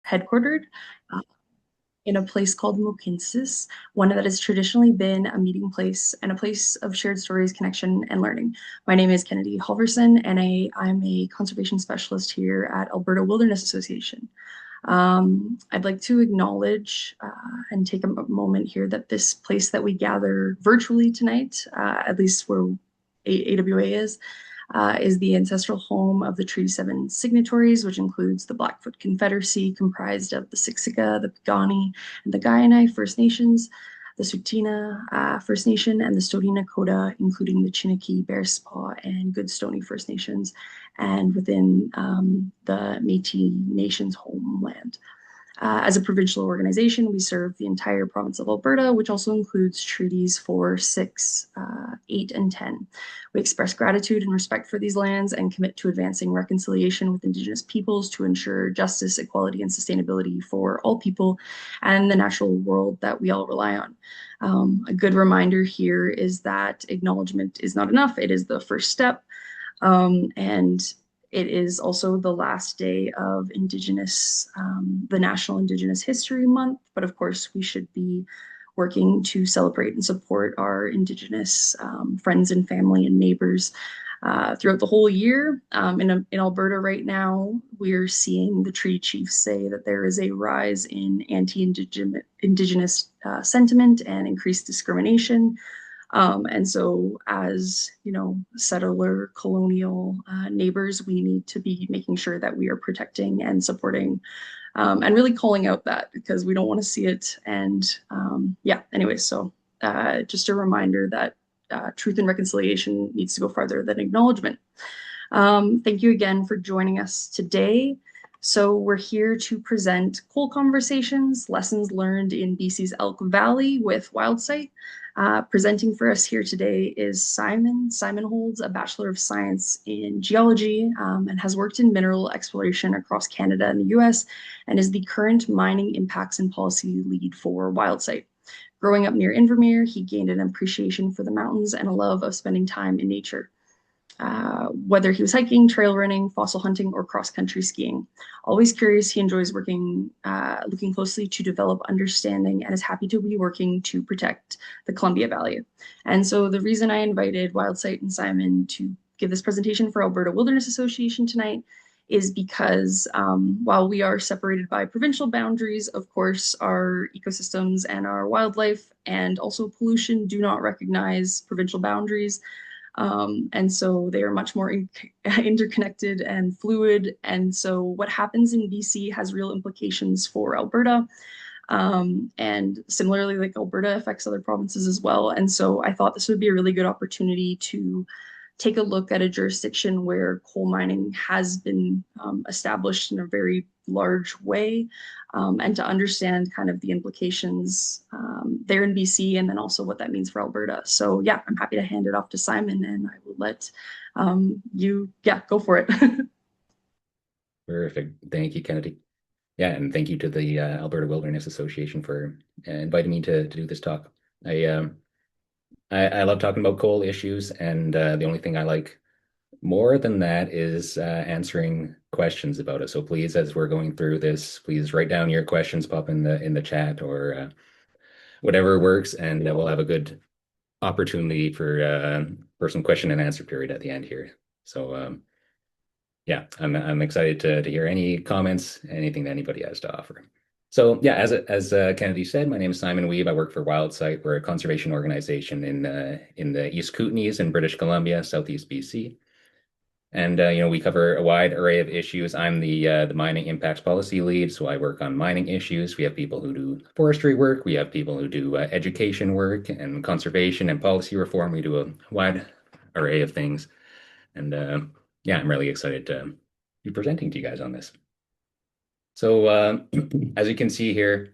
headquartered uh, in a place called Mokinsis, one that has traditionally been a meeting place and a place of shared stories, connection, and learning. My name is Kennedy Halverson, and I'm a conservation specialist here at Alberta Wilderness Association. I'd like to acknowledge and take a moment here that this place that we gather virtually tonight, at least where AWA is the ancestral home of the Treaty 7 signatories, which includes the Blackfoot Confederacy, comprised of the Siksika, the Piikani, and the Kainai First Nations, the Tsuut'ina First Nation, and the Stoney Nakoda, including the Chiniki, Bearspaw, and Goodstoney First Nations, and within the Métis Nation's homeland. As a provincial organization, we serve the entire province of Alberta, which also includes treaties 4, 6, 8, and 10. We express gratitude and respect for these lands and commit to advancing reconciliation with Indigenous peoples to ensure justice, equality, and sustainability for all people and the natural world that we all rely on. A good reminder here is that acknowledgement is not enough. It is the first step. And it is also the last day of the National Indigenous History Month, but of course we should be working to celebrate and support our Indigenous friends and family and neighbors throughout the whole year. In Alberta right now, we're seeing the treaty chiefs say that there is a rise in anti-Indigenous sentiment and increased discrimination. And so as, settler colonial neighbors, we need to be making sure that we are protecting and supporting and really calling out that because we don't want to see it. And anyway, so just a reminder that truth and reconciliation needs to go farther than acknowledgement. Thank you again for joining us today. So we're here to present Coal Conversations, Lessons Learned in BC's Elk Valley with Wildsight. Presenting for us here today is Simon. Simon holds a Bachelor of Science in Geology and has worked in mineral exploration across Canada and the US and is the current Mining Impacts and Policy Lead for Wildsight. Growing up near Invermere, he gained an appreciation for the mountains and a love of spending time in nature. Whether he was hiking, trail running, fossil hunting, or cross-country skiing. Always curious, he enjoys looking closely to develop understanding and is happy to be working to protect the Columbia Valley. And so the reason I invited Wildsight and Simon to give this presentation for Alberta Wilderness Association tonight is because while we are separated by provincial boundaries, of course, our ecosystems and our wildlife and also pollution do not recognize provincial boundaries. And so they are much more interconnected and fluid. And so what happens in BC has real implications for Alberta. And similarly, like Alberta affects other provinces as well. And so I thought this would be a really good opportunity to take a look at a jurisdiction where coal mining has been established in a very large way, and to understand kind of the implications there in BC and then also what that means for Alberta. So yeah, I'm happy to hand it off to Simon and I will let you, go for it. Perfect. Thank you, Kennedy. Yeah, and thank you to the Alberta Wilderness Association for inviting me to do this talk. I love talking about coal issues, and the only thing I like more than that is answering questions about it. So please, as we're going through this, please write down your questions, pop in the chat or whatever works, and we'll have a good opportunity for some question and answer period at the end here. So yeah, I'm excited to hear any comments, anything that anybody has to offer. So yeah, as Kennedy said, my name is Simon Wiebe. I work for Wildsight. We're a conservation organization in the East Kootenays in British Columbia, Southeast BC. And we cover a wide array of issues. I'm the mining impacts policy lead, so I work on mining issues. We have people who do forestry work. We have people who do education work and conservation and policy reform. We do a wide array of things. And yeah, I'm really excited to be presenting to you guys on this. So as you can see here,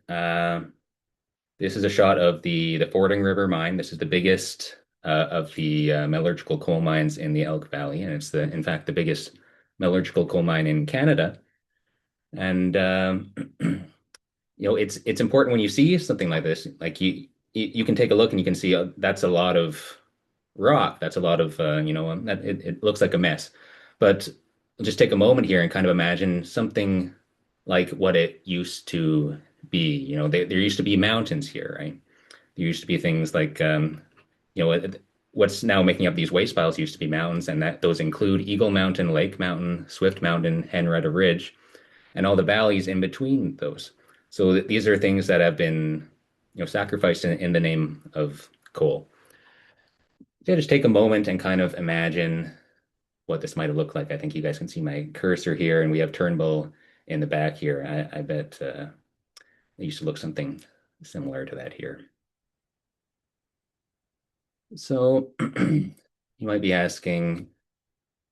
this is a shot of the Fording River mine. This is the biggest of the metallurgical coal mines in the Elk Valley, and it's in fact the biggest metallurgical coal mine in Canada. And it's important when you see something like this, like you can take a look and you can see that's a lot of rock. That's a lot of it looks like a mess. But just take a moment here and kind of imagine something like what it used to be. There used to be mountains here, right? There used to be things like, you know, what's now making up these waste piles used to be mountains, and that those include Eagle Mountain, Lake Mountain, Swift Mountain, Henrietta Ridge, and all the valleys in between those. So these are things that have been, sacrificed in the name of coal. Yeah, just take a moment and kind of imagine what this might have looked like. I think you guys can see my cursor here, and we have Turnbull in the back here. I bet it used to look something similar to that here. So you might be asking,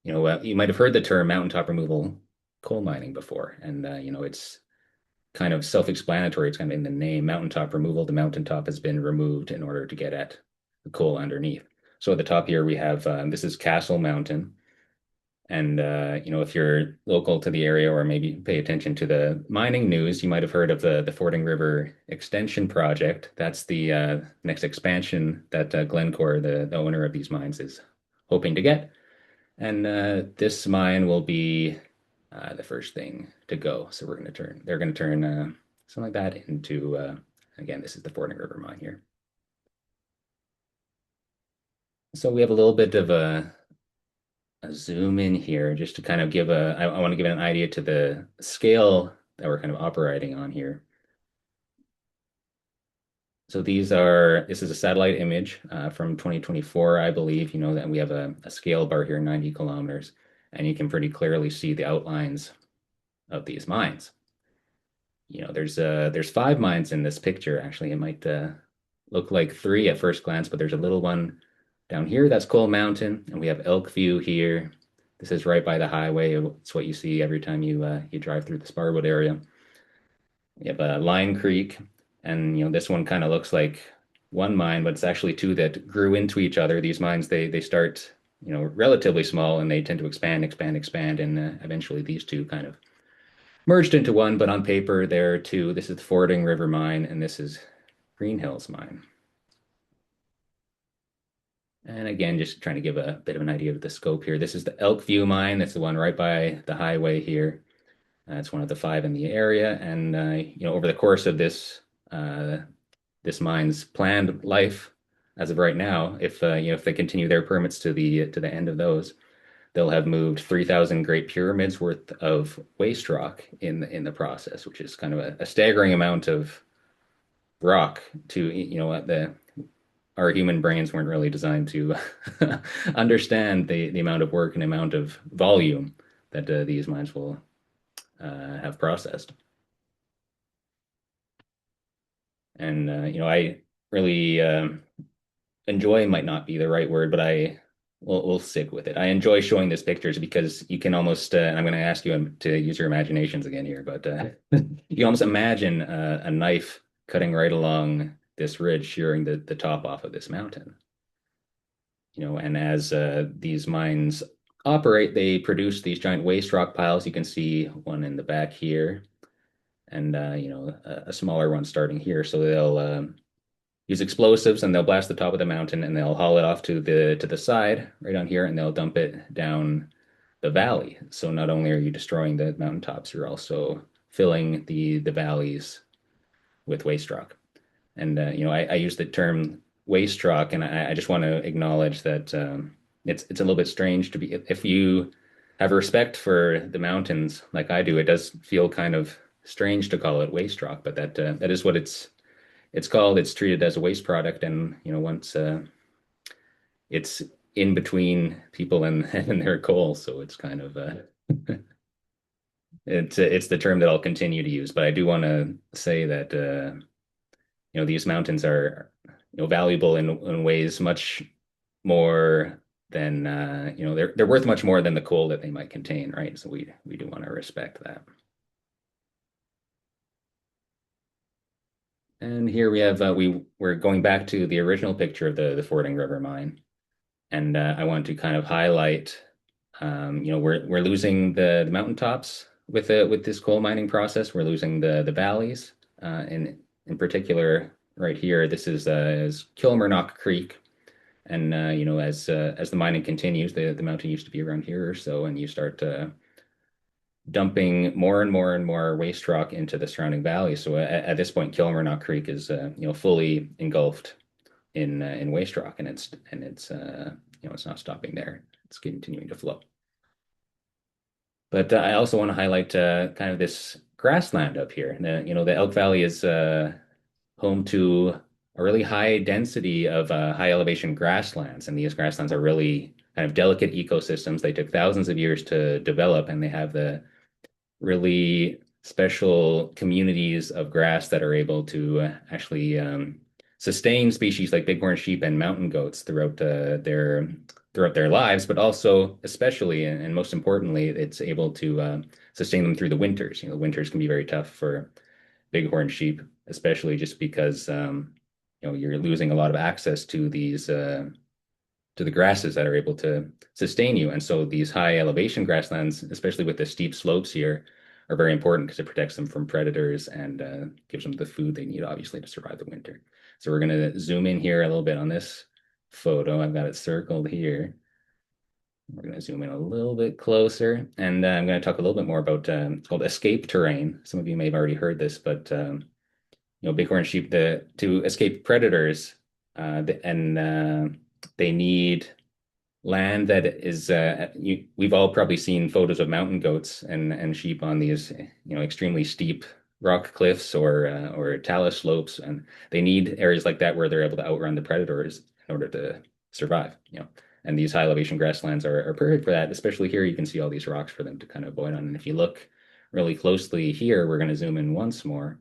you might have heard the term mountaintop removal coal mining before, and it's kind of self-explanatory. It's kind of in the name, mountaintop removal. The mountaintop has been removed in order to get at the coal underneath. So at the top here we have this is Castle Mountain, and if you're local to the area or maybe pay attention to the mining news, you might have heard of the Fording River Extension Project. That's the next expansion that Glencore, the owner of these mines, is hoping to get. And this mine will be the first thing to go. So they're going to turn something like that into, again, this is the Fording River mine here. So we have a little bit of a zoom in here just to kind of I want to give an idea to the scale that we're kind of operating on here. So this is a satellite image from 2024, I believe, that we have a scale bar here, 90 kilometers, and you can pretty clearly see the outlines of these mines. There's five mines in this picture. Actually, it might look like three at first glance, but there's a little one down here. That's Coal Mountain, and we have Elk View here. This is right by the highway. It's what you see every time you drive through the Sparwood area. You have Line Creek, and this one kind of looks like one mine, but it's actually two that grew into each other. These mines they start relatively small, and they tend to expand, and eventually these two kind of merged into one, but on paper there are two. This is the Fording River Mine, and this is Green Hills Mine. And again, just trying to give a bit of an idea of the scope here. This is the Elk View Mine. That's the one right by the highway here. It's one of the five in the area. And over the course of this mine's planned life, as of right now, if they continue their permits to the end of those, they'll have moved 3,000 Great Pyramids worth of waste rock in the process, which is kind of a staggering amount of rock to our human brains weren't really designed to understand the amount of work and amount of volume that these mines will have processed. And I really enjoy might not be the right word, but we'll stick with it. I enjoy showing these pictures because you can almost, I'm going to ask you to use your imaginations again here, but you can almost imagine a knife cutting right along this ridge, shearing the top off of this mountain. And as these mines operate, they produce these giant waste rock piles. You can see one in the back here, and a smaller one starting here. So they'll use explosives and they'll blast the top of the mountain and they'll haul it off to the side right on here and they'll dump it down the valley. So not only are you destroying the mountaintops, you're also filling the valleys with waste rock. And I use the term waste rock, and I just want to acknowledge that it's a little bit strange to be if you have respect for the mountains like I do. It does feel kind of strange to call it waste rock, but that is what it's called. It's treated as a waste product, and once it's in between people and, and their coal, so it's kind of it's the term that I'll continue to use. But I do want to say that these mountains are valuable in ways much more than they're worth much more than the coal that they might contain, right? So we do want to respect that. And here we have we're going back to the original picture of the Fording River mine, and I want to kind of highlight, we're losing the mountaintops with this coal mining process. We're losing the valleys, in particular right here. This is Kilmarnock Creek, and as the mining continues, the mountain used to be around here or so, and you start dumping more and more and more waste rock into the surrounding valley. So at this point, Kilmarnock Creek is fully engulfed in waste rock, and it's not stopping there. It's continuing to flow. But I also want to highlight kind of this grassland up here. The Elk Valley is home to a really high density of high elevation grasslands, and these grasslands are really kind of delicate ecosystems. They took thousands of years to develop, and they have the really special communities of grass that are able to actually sustain species like bighorn sheep and mountain goats throughout their lives, but also, especially and most importantly, it's able to sustain them through the winters. Winters can be very tough for bighorn sheep, especially just because you're losing a lot of access to the grasses that are able to sustain you. And so these high elevation grasslands, especially with the steep slopes here, are very important because it protects them from predators and gives them the food they need, obviously, to survive the winter. So we're going to zoom in here a little bit on this photo. I've got it circled here. We're going to zoom in a little bit closer, and I'm going to talk a little bit more about it's called escape terrain. Some of you may have already heard this, but bighorn sheep to escape predators, they need land that is we've all probably seen photos of mountain goats and sheep on these extremely steep rock cliffs or talus slopes, and they need areas like that where they're able to outrun the predators in order to survive. And these high elevation grasslands are perfect for that. Especially here, you can see all these rocks for them to kind of avoid on. And if you look really closely here, we're going to zoom in once more,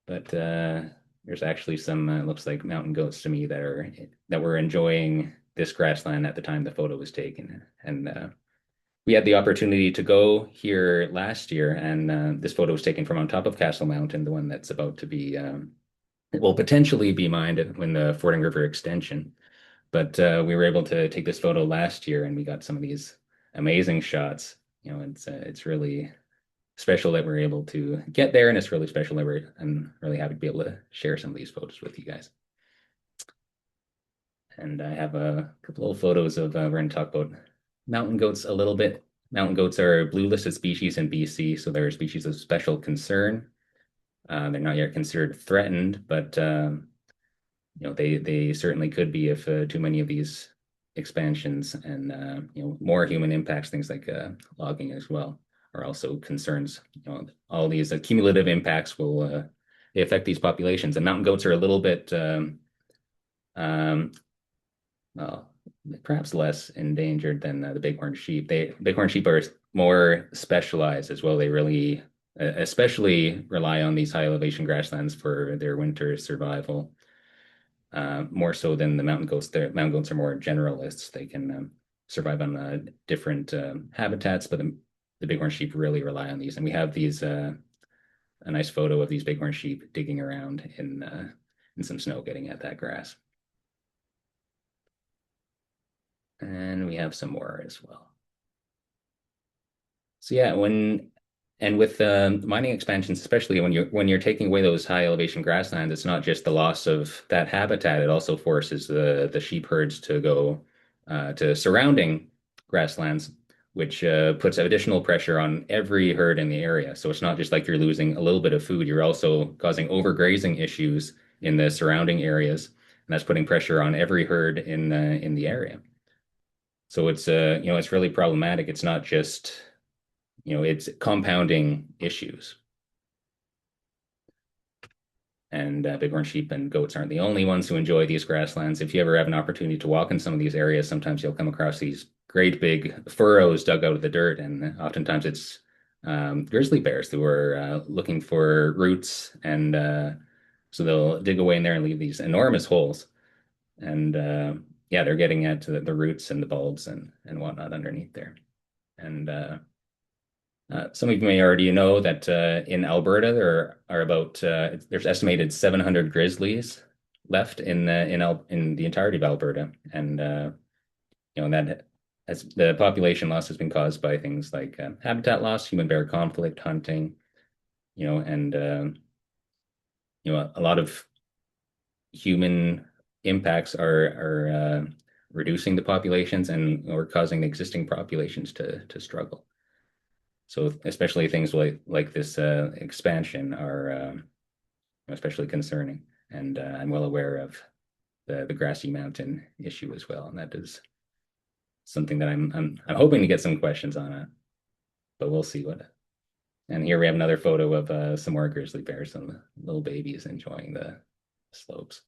but there's actually some looks like mountain goats to me that were enjoying this grassland at the time the photo was taken. And we had the opportunity to go here last year, and this photo was taken from on top of Castle Mountain, the one that's about to be will potentially be mined when the Fording River extension. But we were able to take this photo last year, and we got some of these amazing shots. It's really special that we're able to get there, and it's really special that I'm really happy to be able to share some of these photos with you guys. And I have a couple of photos of we're going to talk about mountain goats a little bit. Mountain goats are blue listed species in BC, so they're a species of special concern. They're not yet considered threatened, but they certainly could be if too many of these expansions and more human impacts, things like logging as well, are also concerns. All these cumulative impacts will they affect these populations, and mountain goats are a little bit well, perhaps less endangered than the bighorn sheep. Bighorn sheep are more specialized as well. They really especially rely on these high elevation grasslands for their winter survival. More so than the mountain goats. The mountain goats are more generalists. They can survive on different habitats, but the bighorn sheep really rely on these. And we have these a nice photo of these bighorn sheep digging around in some snow, getting at that grass. And we have some more as well. So yeah, with mining expansions, especially when you're taking away those high elevation grasslands, it's not just the loss of that habitat. It also forces the sheep herds to go to surrounding grasslands, which puts additional pressure on every herd in the area. So it's not just like you're losing a little bit of food; you're also causing overgrazing issues in the surrounding areas, and that's putting pressure on every herd in the area. So it's really problematic. It's not just it's compounding issues. And bighorn sheep and goats aren't the only ones who enjoy these grasslands. If you ever have an opportunity to walk in some of these areas, sometimes you'll come across these great big furrows dug out of the dirt, and oftentimes it's grizzly bears who are looking for roots, and so they'll dig away in there and leave these enormous holes. And yeah, they're getting at the roots and the bulbs and whatnot underneath there. And some of you may already know that in Alberta there are about there's estimated 700 grizzlies left in the entirety of Alberta, and that as the population loss has been caused by things like habitat loss, human bear conflict, hunting, and a lot of human impacts are reducing the populations and or causing the existing populations to struggle. So especially things like this expansion are especially concerning. And I'm well aware of the grassy mountain issue as well, and that is something that I'm hoping to get some questions on it, but we'll see what. And here we have another photo of some more grizzly bears, some little babies enjoying the slopes.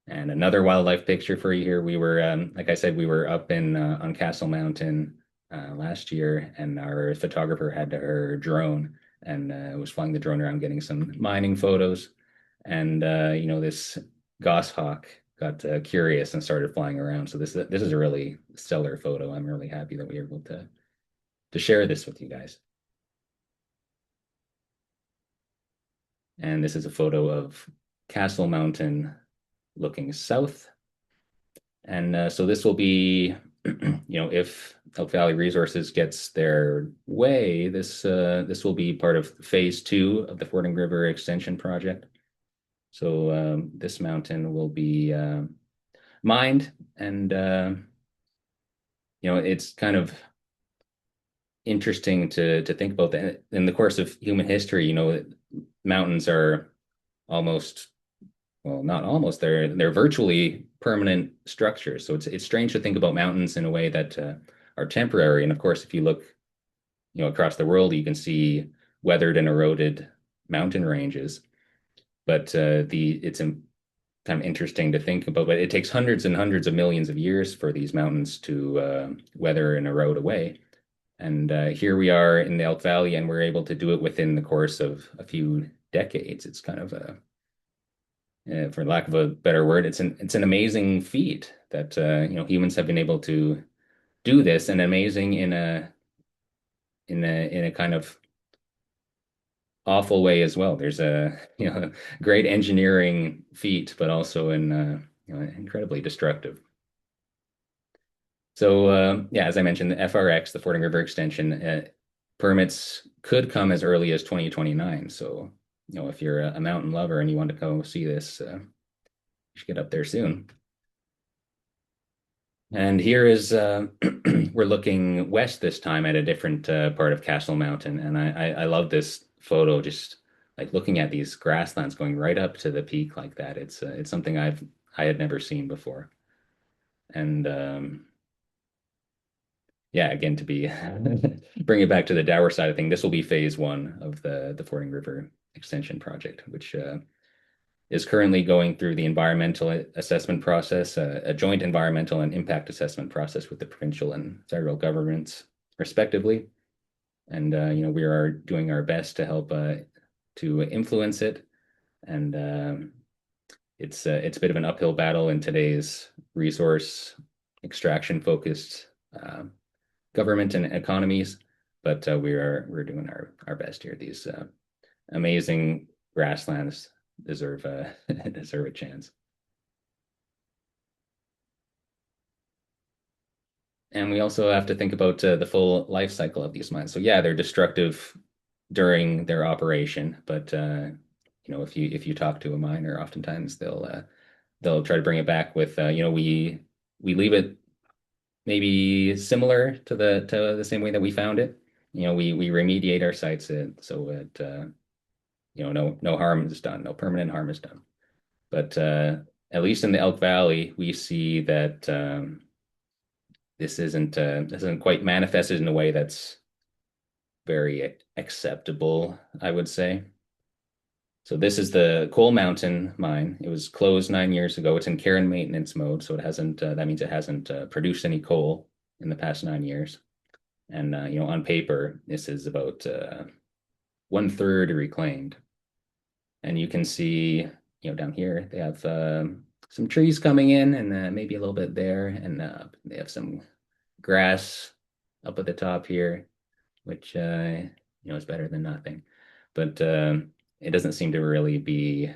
And another wildlife picture for you here. We were, like I said, we were up in on Castle Mountain last year, and our photographer had her drone and was flying the drone around, getting some mining photos. And this goshawk got curious and started flying around. So this is a really stellar photo. I'm really happy that we were able to share this with you guys. And this is a photo of Castle Mountain looking south. And so this will be, if Elk Valley Resources gets their way, this will be part of phase 2 of the Fording River Extension project. So this mountain will be mined, and it's kind of interesting to think about that in the course of human history. Mountains are almost well, not almost. They're virtually permanent structures. So it's strange to think about mountains in a way that are temporary. And of course, if you look, across the world, you can see weathered and eroded mountain ranges. But it's kind of interesting to think about. But it takes hundreds and hundreds of millions of years for these mountains to weather and erode away. And here we are in the Elk Valley, and we're able to do it within the course of a few decades. It's kind of for lack of a better word, it's an amazing feat that humans have been able to do this, and amazing in a kind of awful way as well. There's a great engineering feat, but also incredibly destructive. So yeah, as I mentioned, the FRX, the Fording River Extension, permits could come as early as 2029. So if you're a mountain lover and you want to go see this, you should get up there soon. And here is we're looking west this time at a different part of Castle Mountain, and I love this photo. Just like looking at these grasslands going right up to the peak like that. It's something I had never seen before, and yeah, again to be bring it back to the dour side of thing. This will be phase 1 of the Fording River Extension project, which is currently going through the environmental assessment process, a joint environmental and impact assessment process with the provincial and federal governments, respectively. And we are doing our best to help to influence it. And it's a bit of an uphill battle in today's resource extraction focused government and economies, but we're doing our best here. These amazing grasslands deserve deserve a chance. And we also have to think about the full life cycle of these mines. So yeah, they're destructive during their operation, but if you talk to a miner, oftentimes they'll try to bring it back with we leave it maybe similar to the same way that we found it. We remediate our sites so it no harm is done, no permanent harm is done. But at least in the Elk Valley, we see that this isn't quite manifested in a way that's very acceptable, I would say. So this is the Coal Mountain mine. It was closed 9 years ago. It's in care and maintenance mode, so it hasn't. That means it hasn't produced any coal in the past 9 years. And on paper, this is about 1/3 reclaimed. And you can see, down here they have some trees coming in, and maybe a little bit there, and they have some grass up at the top here, which is better than nothing. But it doesn't seem to really be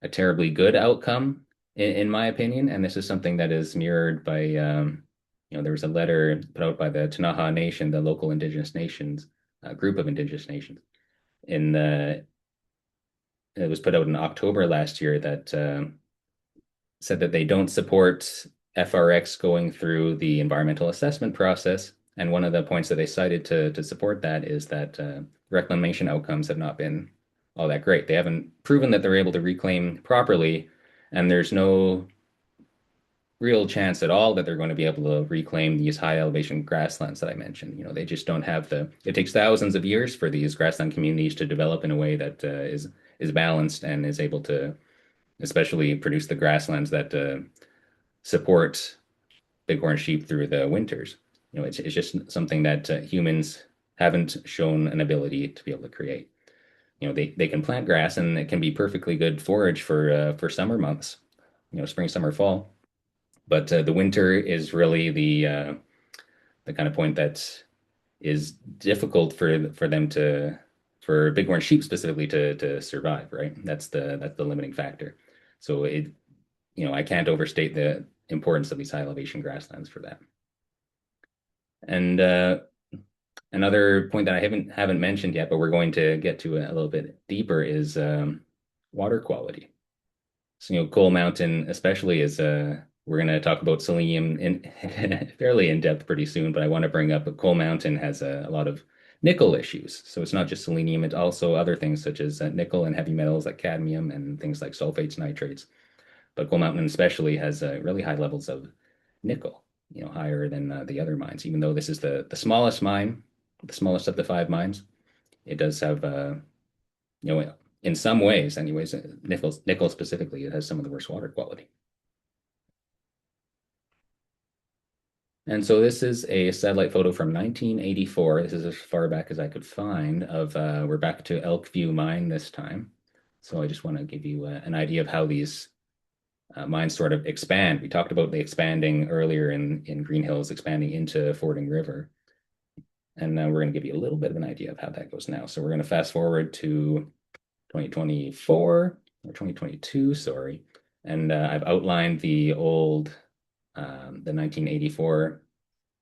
a terribly good outcome, in my opinion. And this is something that is mirrored by, there was a letter put out by the Ktunaxa Nation, the local Indigenous nations, group of Indigenous nations, in the it was put out in October last year that said that they don't support FRX going through the environmental assessment process And one of the points that they cited to support that is that reclamation outcomes have not been all that great. They haven't proven that they're able to reclaim properly, and there's no real chance at all that they're going to be able to reclaim these high elevation grasslands that I mentioned. They just don't have it takes thousands of years for these grassland communities to develop in a way that is balanced and is able to especially produce the grasslands that support bighorn sheep through the winters. It's just something that humans haven't shown an ability to be able to create. They can plant grass and it can be perfectly good forage for summer months, spring, summer, fall. But the winter is really the kind of point that is difficult for them for bighorn sheep specifically to survive, right? That's the limiting factor. So I can't overstate the importance of these high elevation grasslands for that. And another point that I haven't mentioned yet, but we're going to get to a little bit deeper is water quality. So, Coal Mountain especially is we're going to talk about selenium in fairly in depth pretty soon, but I want to bring up Coal Mountain has a lot of nickel issues. So it's not just selenium, it's also other things such as nickel and heavy metals like cadmium and things like sulfates, nitrates. But Coal Mountain especially has really high levels of nickel, higher than the other mines. Even though this is the smallest mine, the smallest of the five mines, it does have, in some ways, anyways, nickel specifically, it has some of the worst water quality. And so this is a satellite photo from 1984. This is as far back as I could find of, we're back to Elkview Mine this time. So I just want to give you an idea of how these mines sort of expand. We talked about the expanding earlier in Green Hills, expanding into Fording River. And now we're going to give you a little bit of an idea of how that goes now. So we're going to fast forward to 2024 or 2022, sorry. And I've outlined the the 1984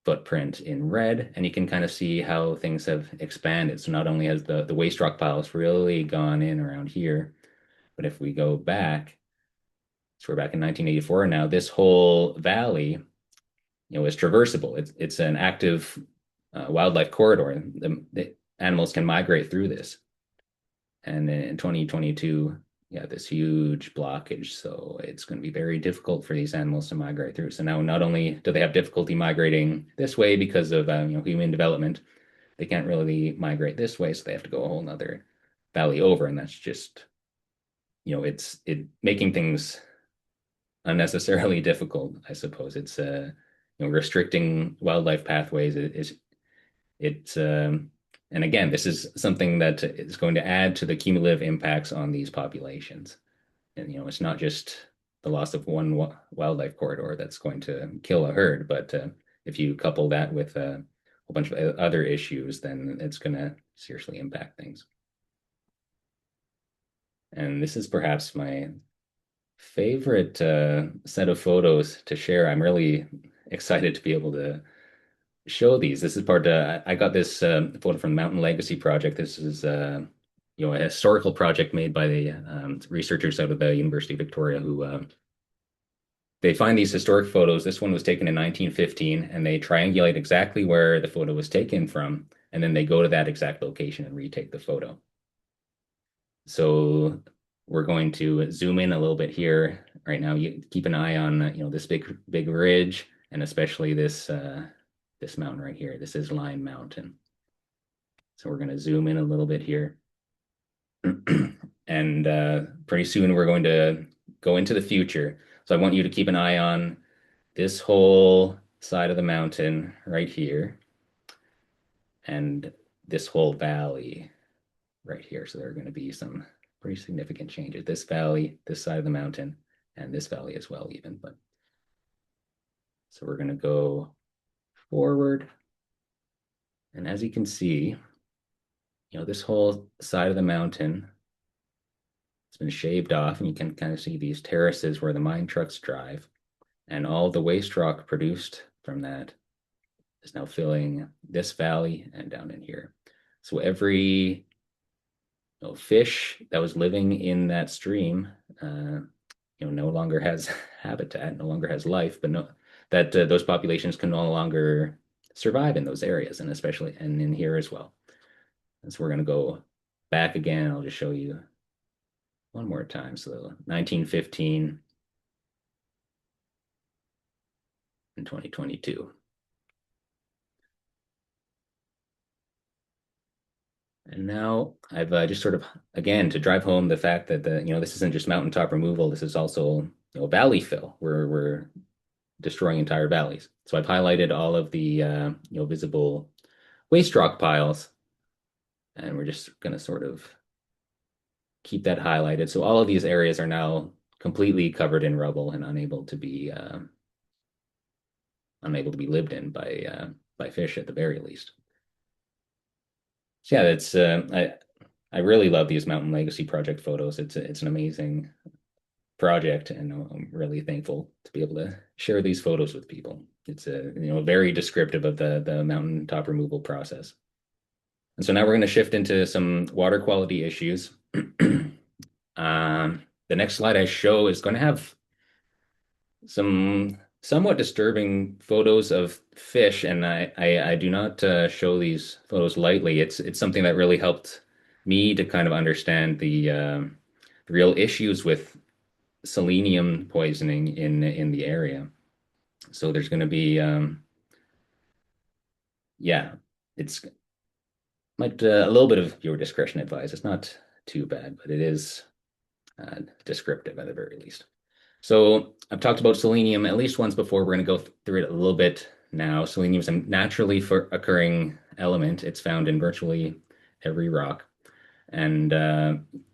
footprint in red, and you can kind of see how things have expanded. So not only has the waste rock piles really gone in around here, but if we go back, so we're back in 1984 now, this whole valley, is traversable. It's an active wildlife corridor. The animals can migrate through this. And in 2022, yeah, this huge blockage. So it's going to be very difficult for these animals to migrate through. So now not only do they have difficulty migrating this way because of human development, they can't really migrate this way, so they have to go a whole nother valley over, and that's just it's making things unnecessarily difficult. I suppose it's restricting wildlife pathways is it's and again, this is something that is going to add to the cumulative impacts on these populations. And it's not just the loss of one wildlife corridor that's going to kill a herd, but if you couple that with a whole bunch of other issues, then it's going to seriously impact things. And this is perhaps my favorite set of photos to share. I'm really excited to be able to show these. This is part. I got this photo from the Mountain Legacy Project. This is a historical project made by the researchers out of the University of Victoria who they find these historic photos. This one was taken in 1915, and they triangulate exactly where the photo was taken from, and then they go to that exact location and retake the photo. So we're going to zoom in a little bit here right now. You keep an eye on this big ridge, and especially this this mountain right here. This is Line Mountain. So we're going to zoom in a little bit here. And pretty soon we're going to go into the future. So I want you to keep an eye on this whole side of the mountain right here and this whole valley right here. So there are going to be some pretty significant changes. This valley, this side of the mountain, and this valley as well even. But so we're going to go forward. And as you can see, this whole side of the mountain, it's been shaved off, and you can kind of see these terraces where the mine trucks drive. And all the waste rock produced from that is now filling this valley and down in here. So every fish that was living in that stream, no longer has habitat, no longer has life, but those populations can no longer survive in those areas, and especially and in here as well. And so we're going to go back again. I'll just show you one more time. So 1915 and 2022. And now I've just sort of, again, to drive home the fact that this isn't just mountaintop removal. This is also, valley fill. We're destroying entire valleys. So I've highlighted all of the, visible waste rock piles, and we're just going to sort of keep that highlighted. So all of these areas are now completely covered in rubble and unable to be lived in by fish at the very least. So yeah, that's I really love these Mountain Legacy Project photos. It's an amazing project, and I'm really thankful to be able to share these photos with people. It's very descriptive of the mountaintop removal process. And so now we're going to shift into some water quality issues. The next slide I show is going to have some somewhat disturbing photos of fish, and I do not show these photos lightly. It's something that really helped me to kind of understand the real issues with selenium poisoning in the area. So there's going to be yeah, it's might a little bit of viewer discretion advised. It's not too bad, but it is descriptive at the very least. So I've talked about selenium at least once before. We're going to go through it a little bit now. Selenium is a naturally occurring element. It's found in virtually every rock, and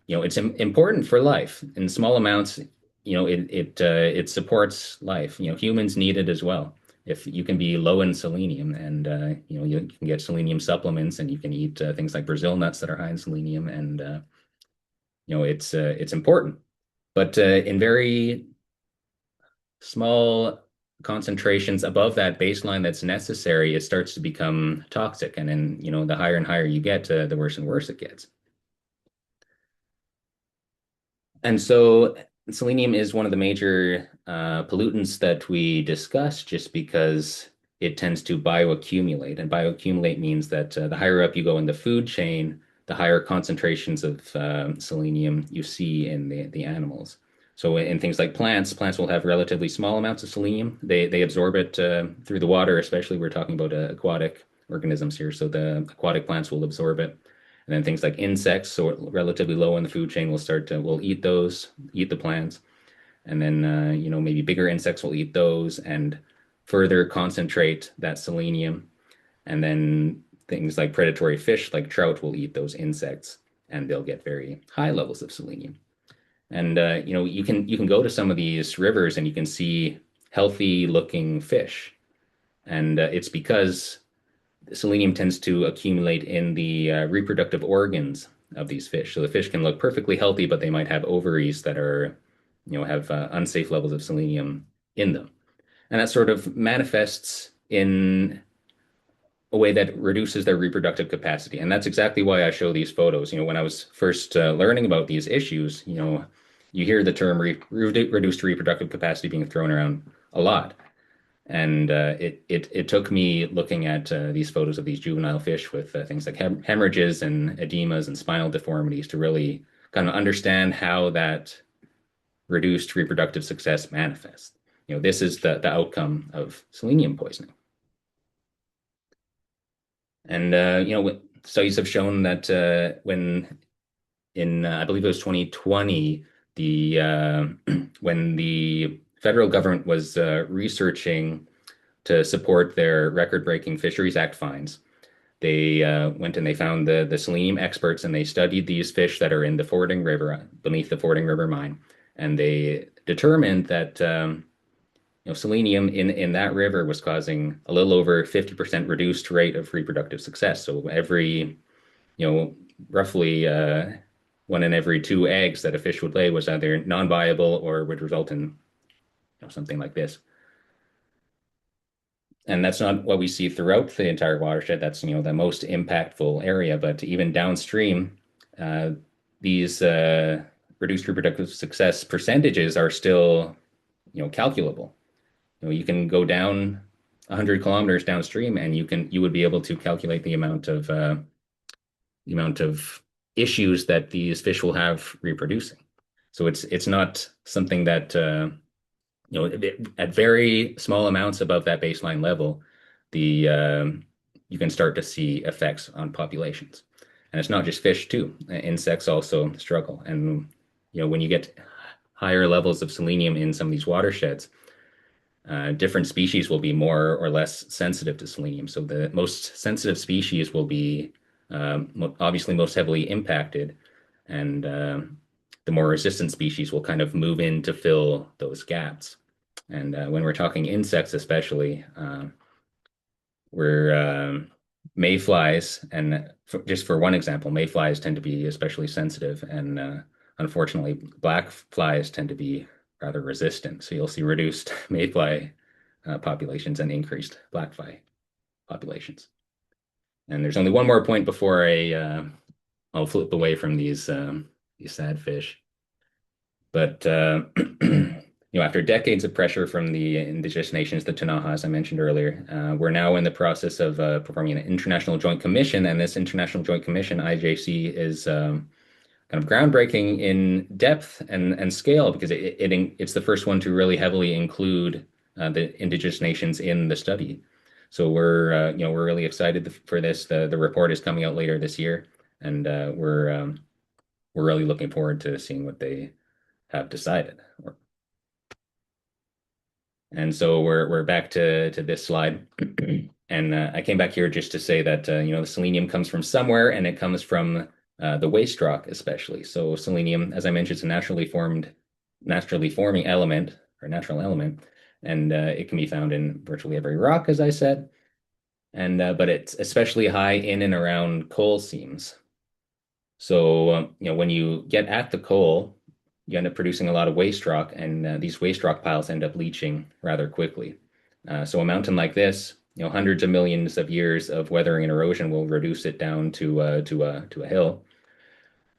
it's important for life. In small amounts, it supports life. Humans need it as well. If you can be low in selenium, and you can get selenium supplements, and you can eat things like Brazil nuts that are high in selenium, and it's important. But in very small concentrations above that baseline that's necessary, it starts to become toxic. And then, the higher and higher you get, the worse and worse it gets. And so selenium is one of the major pollutants that we discuss just because it tends to bioaccumulate. And bioaccumulate means that the higher up you go in the food chain, the higher concentrations of selenium you see in the animals. So in things like plants will have relatively small amounts of selenium. They absorb it through the water, especially we're talking about aquatic organisms here. So the aquatic plants will absorb it. And then things like insects, so relatively low in the food chain, will eat the plants. And then, maybe bigger insects will eat those and further concentrate that selenium. And then things like predatory fish, like trout, will eat those insects, and they'll get very high levels of selenium. And you can go to some of these rivers and you can see healthy looking fish, and it's because selenium tends to accumulate in the reproductive organs of these fish. So the fish can look perfectly healthy, but they might have ovaries that have unsafe levels of selenium in them. And that sort of manifests in a way that reduces their reproductive capacity. And that's exactly why I show these photos. When I was first learning about these issues, you hear the term reduced reproductive capacity being thrown around a lot. And it took me looking at these photos of these juvenile fish with things like hemorrhages and edemas and spinal deformities to really kind of understand how that reduced reproductive success manifests. This is the outcome of selenium poisoning. And studies have shown that when in I believe it was 2020, the when the federal government was researching to support their record-breaking Fisheries Act fines. They went and they found the selenium experts, and they studied these fish that are in the Fording River, beneath the Fording River mine, and they determined that selenium in that river was causing a little over 50% reduced rate of reproductive success. So every roughly one in every two eggs that a fish would lay was either non-viable or would result in something like this. And that's not what we see throughout the entire watershed. That's the most impactful area. But even downstream, these reduced reproductive success percentages are still calculable. You can go down 100 kilometers downstream, and you would be able to calculate the amount of issues that these fish will have reproducing. So it's not something that at very small amounts above that baseline level, the you can start to see effects on populations. And it's not just fish too. Insects also struggle. And when you get higher levels of selenium in some of these watersheds, different species will be more or less sensitive to selenium. So the most sensitive species will be obviously most heavily impacted, and the more resistant species will kind of move in to fill those gaps. And when we're talking insects, especially, we're mayflies, and just for one example, mayflies tend to be especially sensitive, and unfortunately, black flies tend to be rather resistant. So you'll see reduced mayfly populations and increased black fly populations. And there's only one more point before I'll flip away from these sad fish. But after decades of pressure from the indigenous nations, the Tanaha, as I mentioned earlier, we're now in the process of performing an international joint commission, and this international joint commission, IJC, is kind of groundbreaking in depth and scale because it's the first one to really heavily include the indigenous nations in the study. So we're really excited for this. The report is coming out later this year, and we're really looking forward to seeing what they have decided. And so we're back to this slide, and I came back here just to say that the selenium comes from somewhere, and it comes from the waste rock especially. So selenium, as I mentioned, is a naturally forming element or natural element, and it can be found in virtually every rock, as I said, and but it's especially high in and around coal seams. So when you get at the coal, you end up producing a lot of waste rock, and these waste rock piles end up leaching rather quickly. So a mountain like this, hundreds of millions of years of weathering and erosion will reduce it down to a hill.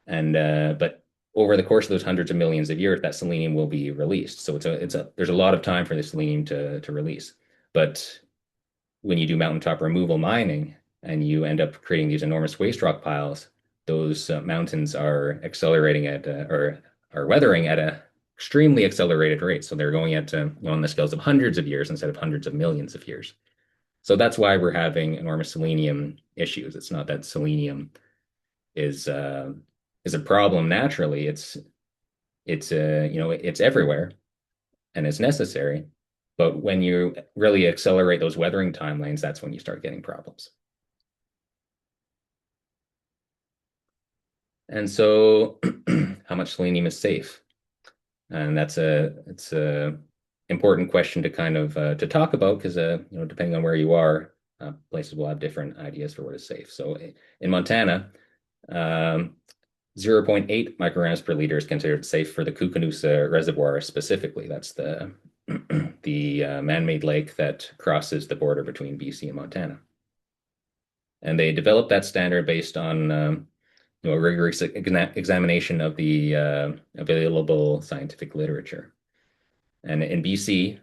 And but over the course of those hundreds of millions of years, that selenium will be released. So there's a lot of time for the selenium to release. But when you do mountaintop removal mining and you end up creating these enormous waste rock piles, those mountains are accelerating or are weathering at a extremely accelerated rate. So they're going at on the scales of hundreds of years instead of hundreds of millions of years. So that's why we're having enormous selenium issues. It's not that selenium is uh, is a problem naturally. It's everywhere and it's necessary. But when you really accelerate those weathering timelines, that's when you start getting problems. And so, how much selenium is safe? And it's a important question to kind of to talk about because depending on where you are, places will have different ideas for what is safe. So in Montana, 0.8 micrograms per liter is considered safe for the Koocanusa Reservoir specifically. That's the man-made lake that crosses the border between BC and Montana. And they developed that standard based on a rigorous examination of the available scientific literature. And in BC,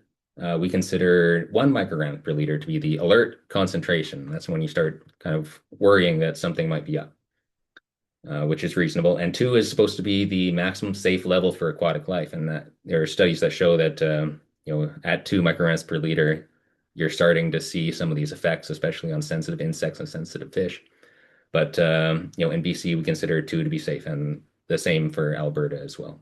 we consider 1 microgram per liter to be the alert concentration. That's when you start kind of worrying that something might be up, which is reasonable. And 2 is supposed to be the maximum safe level for aquatic life. And that there are studies that show that at 2 micrograms per liter, you're starting to see some of these effects, especially on sensitive insects and sensitive fish. But in BC, we consider 2 to be safe, and the same for Alberta as well.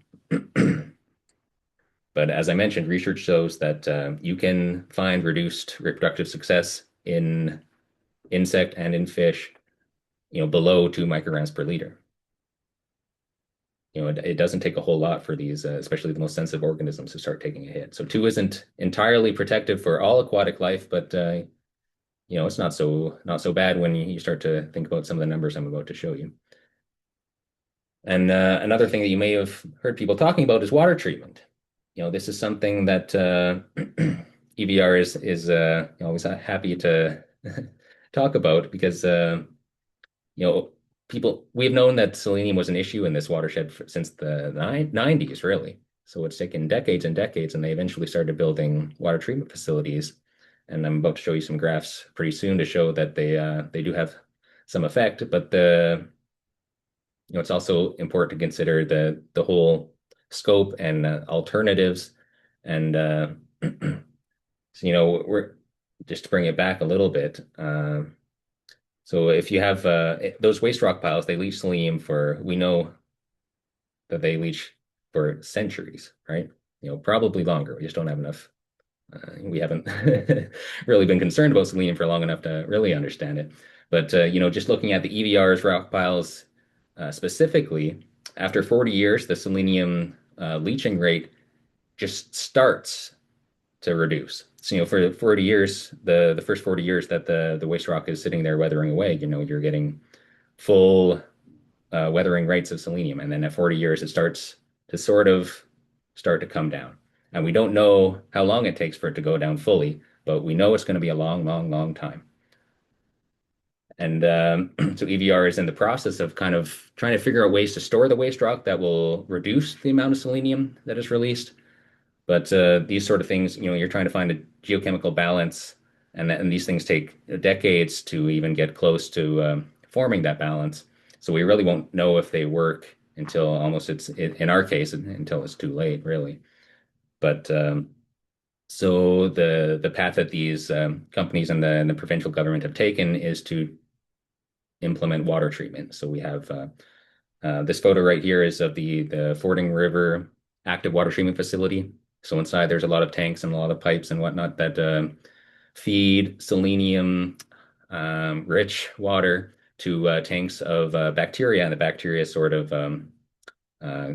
But as I mentioned, research shows that you can find reduced reproductive success in insect and in fish, below 2 micrograms per liter. It doesn't take a whole lot for these, especially the most sensitive organisms, to start taking a hit. So 2 isn't entirely protective for all aquatic life, but it's not so bad when you start to think about some of the numbers I'm about to show you. And another thing that you may have heard people talking about is water treatment. This is something that EVR is always happy to talk about because we've known that selenium was an issue in this watershed since the 90s, really. So it's taken decades and decades, and they eventually started building water treatment facilities And I'm about to show you some graphs pretty soon to show that they do have some effect. But it's also important to consider the whole scope and alternatives. And so we're just to bring it back a little bit. So if you have those waste rock piles, they leach selenium for, we know that they leach for centuries, right? Probably longer. We just don't have enough. We haven't really been concerned about selenium for long enough to really understand it. But just looking at the EVR's rock piles specifically, after 40 years, the selenium leaching rate just starts to reduce. So, for 40 years, the first 40 years that the waste rock is sitting there weathering away, you're getting full weathering rates of selenium. And then at 40 years, it starts to sort of start to come down. And we don't know how long it takes for it to go down fully, but we know it's going to be a long, long, long time. And so EVR is in the process of kind of trying to figure out ways to store the waste rock that will reduce the amount of selenium that is released. But these sort of things, you're trying to find a geochemical balance, and these things take decades to even get close to forming that balance. So we really won't know if they work until almost in our case, until it's too late, really. But so the path that these companies and the provincial government have taken is to implement water treatment. So we have this photo right here is of the Fording River active water treatment facility. So inside there's a lot of tanks and a lot of pipes and whatnot that feed selenium rich water to tanks of bacteria, and the bacteria sort of uh,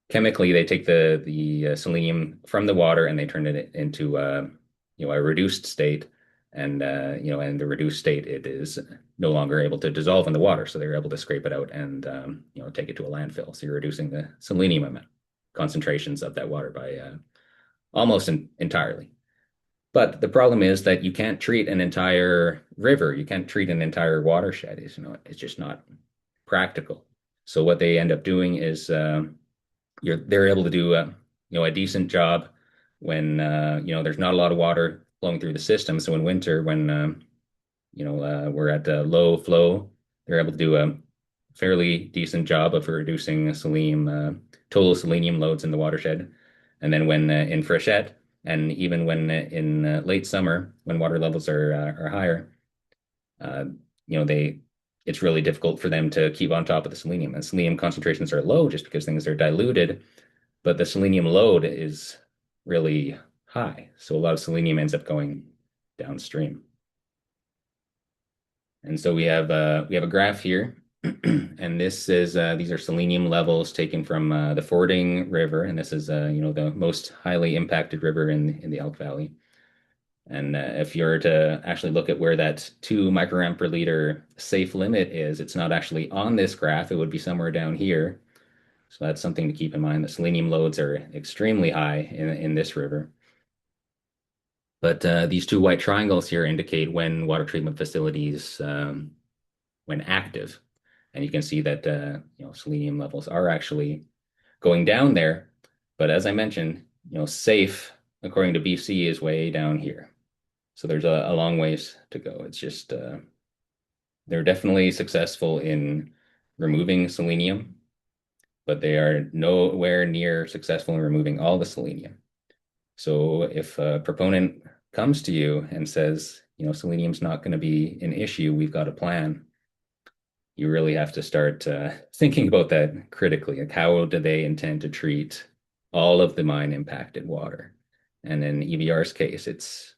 chemically they take the selenium from the water and they turn it into a reduced state, and and the reduced state it is no longer able to dissolve in the water, so they're able to scrape it out and take it to a landfill. So you're reducing the selenium amount concentrations of that water by almost entirely. But the problem is that you can't treat an entire river, you can't treat an entire watershed. It's just not practical. So what they end up doing is they're able to do a decent job when there's not a lot of water flowing through the system. So in winter, when we're at low flow, they're able to do a fairly decent job of reducing total selenium loads in the watershed. And then when in freshet, and even when in late summer, when water levels are higher, uh, they it's really difficult for them to keep on top of the selenium. And selenium concentrations are low just because things are diluted, but the selenium load is really high. So a lot of selenium ends up going downstream. And so we have a graph here, and this is these are selenium levels taken from the Fording River, and this is the most highly impacted river in the Elk Valley. And if you're to actually look at where that 2 microgram per liter safe limit is, it's not actually on this graph. It would be somewhere down here. So that's something to keep in mind. The selenium loads are extremely high in this river. But these two white triangles here indicate when water treatment facilities, when active. And you can see that selenium levels are actually going down there. But as I mentioned, safe, according to BC, is way down here. So there's a long ways to go. It's just they're definitely successful in removing selenium, but they are nowhere near successful in removing all the selenium. So if a proponent comes to you and says, selenium's not going to be an issue, we've got a plan, you really have to start thinking about that critically. Like, how do they intend to treat all of the mine impacted water? And in EVR's case, it's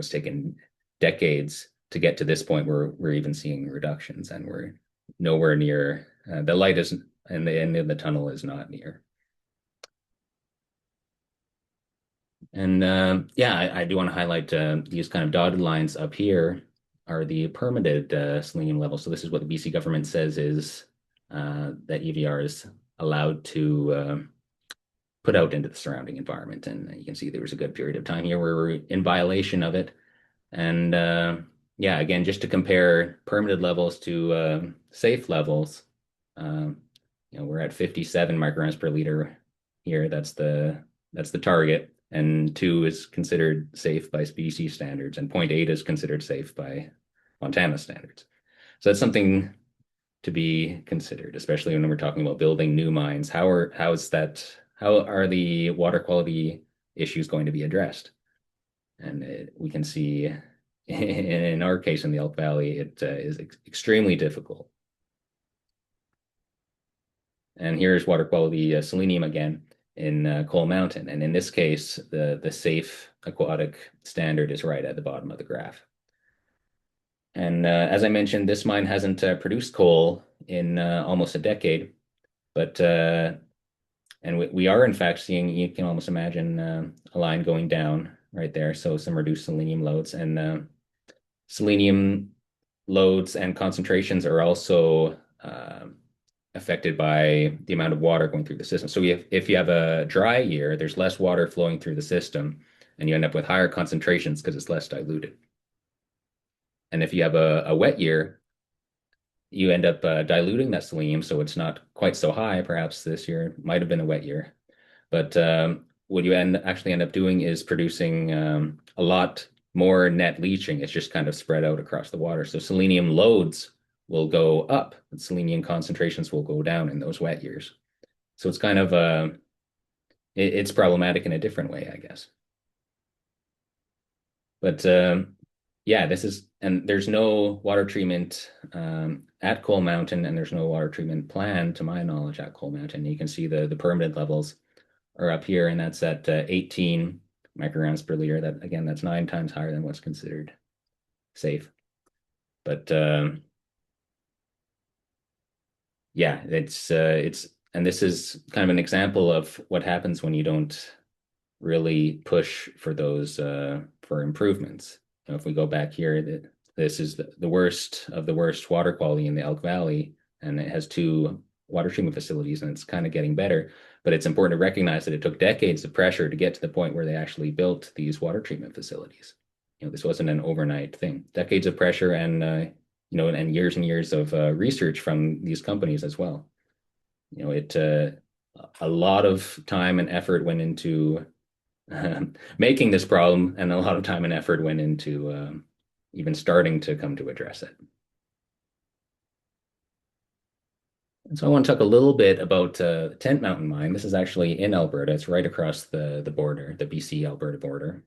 taken decades to get to this point where we're even seeing reductions, and we're nowhere near the light is and the end of the tunnel is not near. And yeah, I do want to highlight these kind of dotted lines up here are the permitted selenium levels. So this is what the BC government says is that EVR is allowed to put out into the surrounding environment. And you can see there was a good period of time here where we're in violation of it. And yeah, again, just to compare permitted levels to safe levels, we're at 57 micrograms per liter here. That's the target. and 2 is considered safe by species standards, and point 0.8 is considered safe by Montana standards. So that's something to be considered, especially when we're talking about building new mines. How are the water quality issues going to be addressed? And we can see in our case in the Elk Valley, it is extremely difficult. And here's water quality selenium again in Coal Mountain. And in this case, the safe aquatic standard is right at the bottom of the graph. And as I mentioned, this mine hasn't produced coal in almost a decade, but and we are in fact seeing, you can almost imagine a line going down right there. So some reduced selenium loads, and selenium loads and concentrations are also affected by the amount of water going through the system. So if you have a dry year, there's less water flowing through the system, and you end up with higher concentrations because it's less diluted. And if you have a wet year, you end up diluting that selenium, so it's not quite so high. Perhaps this year might have been a wet year, but what you actually end up doing is producing a lot more net leaching. It's just kind of spread out across the water. So selenium loads will go up, but selenium concentrations will go down in those wet years. So it's kind of it's problematic in a different way, I guess. But yeah, and there's no water treatment at Coal Mountain, and there's no water treatment plan, to my knowledge, at Coal Mountain. You can see the permitted levels are up here, and that's at 18 micrograms per liter. That again, that's 9 times higher than what's considered safe. But yeah, and this is kind of an example of what happens when you don't really push for those for improvements. You know, if we go back here, this is the worst of the worst water quality in the Elk Valley, and it has 2 water treatment facilities, and it's kind of getting better. But it's important to recognize that it took decades of pressure to get to the point where they actually built these water treatment facilities. You know, this wasn't an overnight thing. Decades of pressure, and and years of research from these companies as well. You know, a lot of time and effort went into making this problem, and a lot of time and effort went into even starting to come to address it. And so I want to talk a little bit about Tent Mountain Mine. This is actually in Alberta. It's right across the border, the BC Alberta border.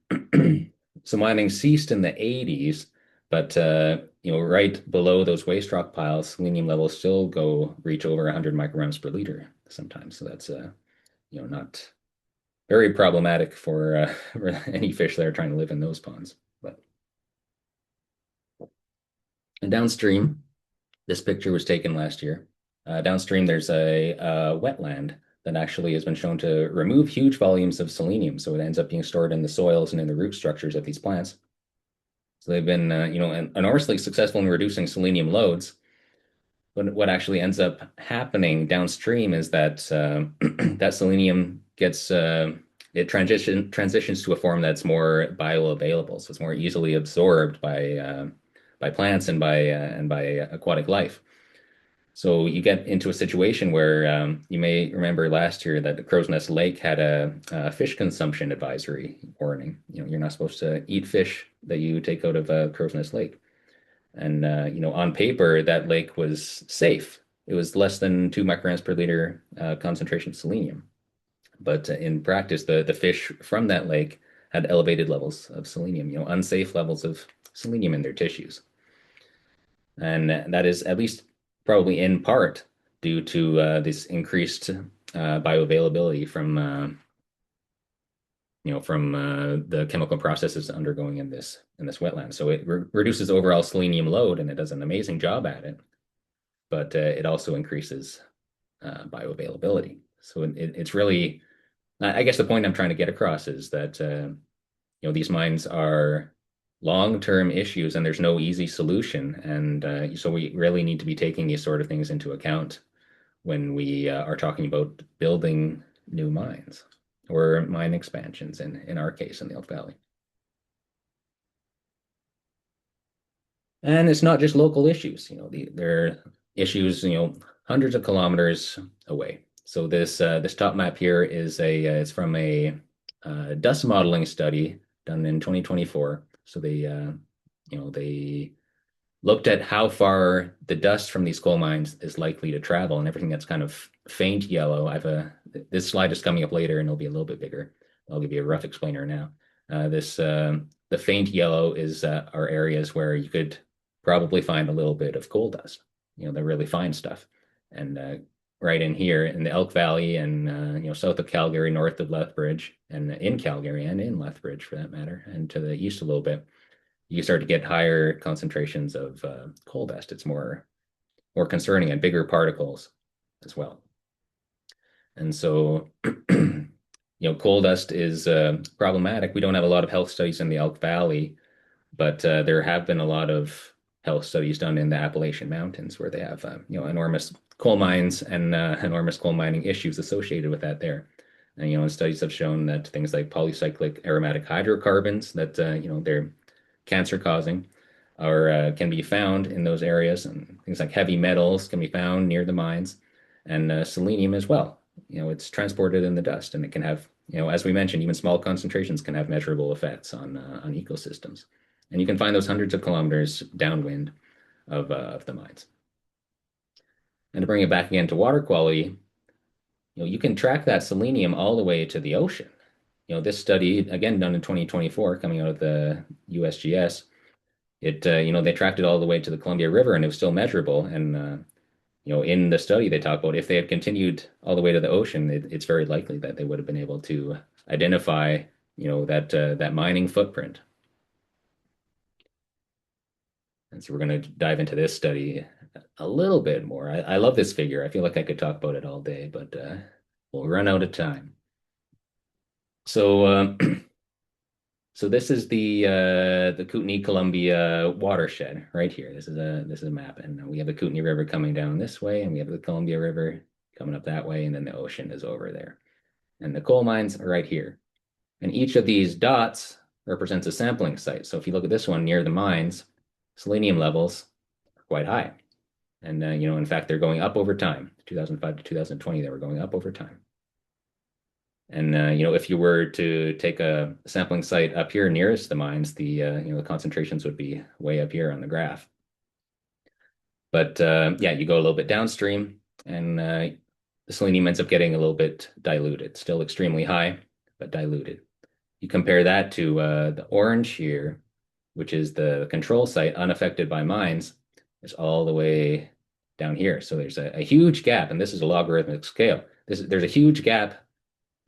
So mining ceased in the 80s, but right below those waste rock piles, selenium levels still reach over 100 micrograms per liter sometimes. So that's not very problematic for any fish that are trying to live in those ponds. And downstream, this picture was taken last year. Downstream, there's a wetland that actually has been shown to remove huge volumes of selenium. So it ends up being stored in the soils and in the root structures of these plants. So they've been, enormously successful in reducing selenium loads. But what actually ends up happening downstream is that that selenium gets it transitions to a form that's more bioavailable, so it's more easily absorbed by plants and by aquatic life. So you get into a situation where you may remember last year that the Crow's Nest Lake had a fish consumption advisory warning. You know, you're not supposed to eat fish that you take out of Crow's Nest Lake. And on paper, that lake was safe. It was less than 2 micrograms per liter concentration of selenium. But in practice, the fish from that lake had elevated levels of selenium, unsafe levels of selenium in their tissues. And that is at least probably in part due to this increased bioavailability from the chemical processes undergoing in this wetland. So it reduces overall selenium load, and it does an amazing job at it. But it also increases bioavailability. So it's really, I guess the point I'm trying to get across is that these mines are long-term issues, and there's no easy solution. And so we really need to be taking these sort of things into account when we are talking about building new mines or mine expansions, in our case, in the Elk Valley. And it's not just local issues. There are issues, hundreds of kilometers away. So this top map here is it's from a dust modeling study done in 2024. So they looked at how far the dust from these coal mines is likely to travel, and everything that's kind of faint yellow. This slide is coming up later, and it'll be a little bit bigger. I'll give you a rough explainer now. This The faint yellow is are areas where you could probably find a little bit of coal dust, the really fine stuff. And right in here in the Elk Valley and south of Calgary, north of Lethbridge, and in Calgary and in Lethbridge for that matter, and to the east a little bit, you start to get higher concentrations of coal dust. It's more concerning and bigger particles as well. And so, coal dust is problematic. We don't have a lot of health studies in the Elk Valley, but there have been a lot of health studies done in the Appalachian Mountains where they have, enormous coal mines and enormous coal mining issues associated with that there. And, studies have shown that things like polycyclic aromatic hydrocarbons that, they're cancer causing or can be found in those areas, and things like heavy metals can be found near the mines, and selenium as well. It's transported in the dust, and it can have, as we mentioned, even small concentrations can have measurable effects on ecosystems. And you can find those hundreds of kilometers downwind of the mines. And to bring it back again to water quality, you can track that selenium all the way to the ocean. This study, again done in 2024, coming out of the USGS, they tracked it all the way to the Columbia River, and it was still measurable. And in the study, they talk about if they had continued all the way to the ocean, it's very likely that they would have been able to identify, that mining footprint. And so we're going to dive into this study a little bit more. I love this figure. I feel like I could talk about it all day, but we'll run out of time. So, so this is the Kootenay Columbia watershed right here. This is a map, and we have the Kootenay River coming down this way, and we have the Columbia River coming up that way, and then the ocean is over there. And the coal mines are right here. And each of these dots represents a sampling site. So if you look at this one near the mines, selenium levels are quite high. And in fact, they're going up over time. 2005 to 2020, they were going up over time. And if you were to take a sampling site up here nearest the mines, the concentrations would be way up here on the graph. But you go a little bit downstream, and the selenium ends up getting a little bit diluted. Still extremely high, but diluted. You compare that to the orange here, which is the control site unaffected by mines. It's all the way down here. So there's a huge gap, and this is a logarithmic scale. There's a huge gap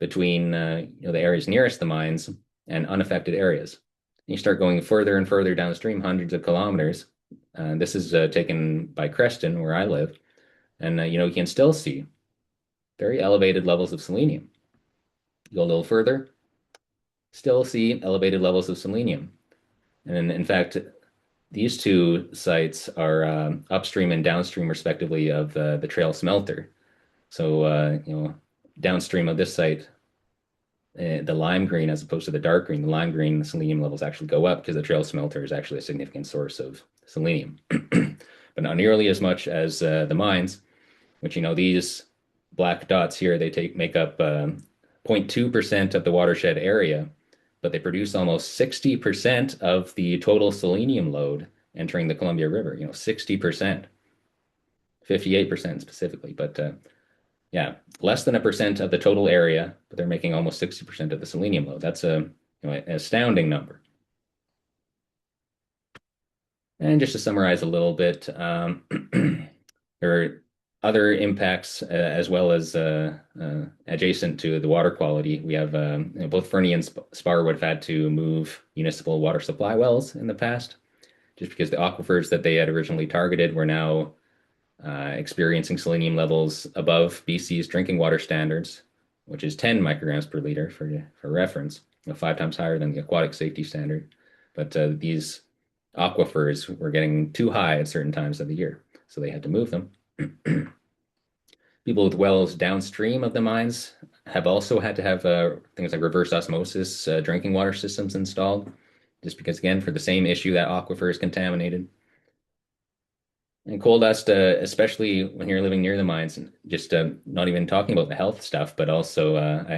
between the areas nearest the mines and unaffected areas. And you start going further and further downstream, hundreds of kilometers. This is taken by Creston, where I live, and you can still see very elevated levels of selenium. You go a little further, still see elevated levels of selenium. And in fact, these two sites are upstream and downstream, respectively, of the Trail smelter. So, downstream of this site, the lime green as opposed to the dark green, the lime green, the selenium levels actually go up because the Trail smelter is actually a significant source of selenium, but not nearly as much as the mines, which, these black dots here, they make up 0.2% of the watershed area, but they produce almost 60% of the total selenium load entering the Columbia River, 60%, 58% specifically, but less than 1% of the total area, but they're making almost 60% of the selenium load. That's an astounding number. And just to summarize a little bit, there are other impacts as well as adjacent to the water quality. We have both Fernie and Sparwood have had to move municipal water supply wells in the past, just because the aquifers that they had originally targeted were now experiencing selenium levels above BC's drinking water standards, which is 10 micrograms per liter for reference, 5 times higher than the aquatic safety standard. But these aquifers were getting too high at certain times of the year, so they had to move them. People with wells downstream of the mines have also had to have things like reverse osmosis drinking water systems installed, just because, again, for the same issue, that aquifer is contaminated. And coal dust, especially when you're living near the mines, and just not even talking about the health stuff, but also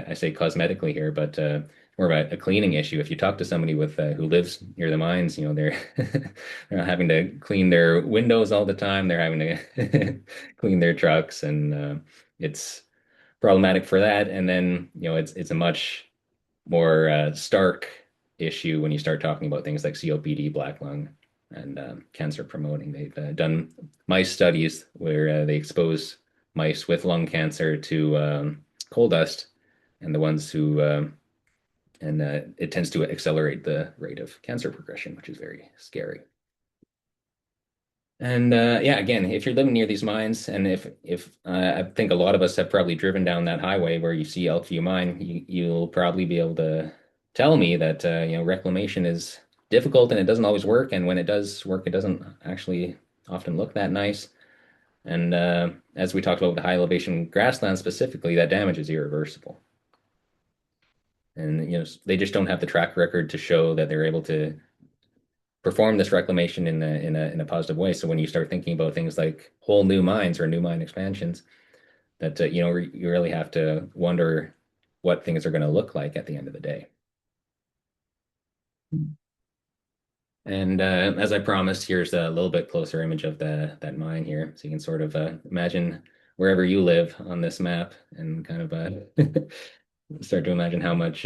I say cosmetically here, but more of a cleaning issue. If you talk to somebody with who lives near the mines, they're they're not having to clean their windows all the time. They're having to clean their trucks, and it's problematic for that. And then, it's a much more stark issue when you start talking about things like COPD, black lung, and cancer promoting. They've done mice studies where they expose mice with lung cancer to coal dust, and the ones who and it tends to accelerate the rate of cancer progression, which is very scary. And yeah, again, if you're living near these mines, and if I think a lot of us have probably driven down that highway where you see Elkview Mine, you'll probably be able to tell me that reclamation is difficult and it doesn't always work, and when it does work, it doesn't actually often look that nice. And as we talked about with the high elevation grassland specifically, that damage is irreversible. And they just don't have the track record to show that they're able to perform this reclamation in a positive way. So when you start thinking about things like whole new mines or new mine expansions, that you really have to wonder what things are going to look like at the end of the day. And as I promised, here's a little bit closer image of that mine here, so you can sort of imagine wherever you live on this map, and kind of start to imagine how much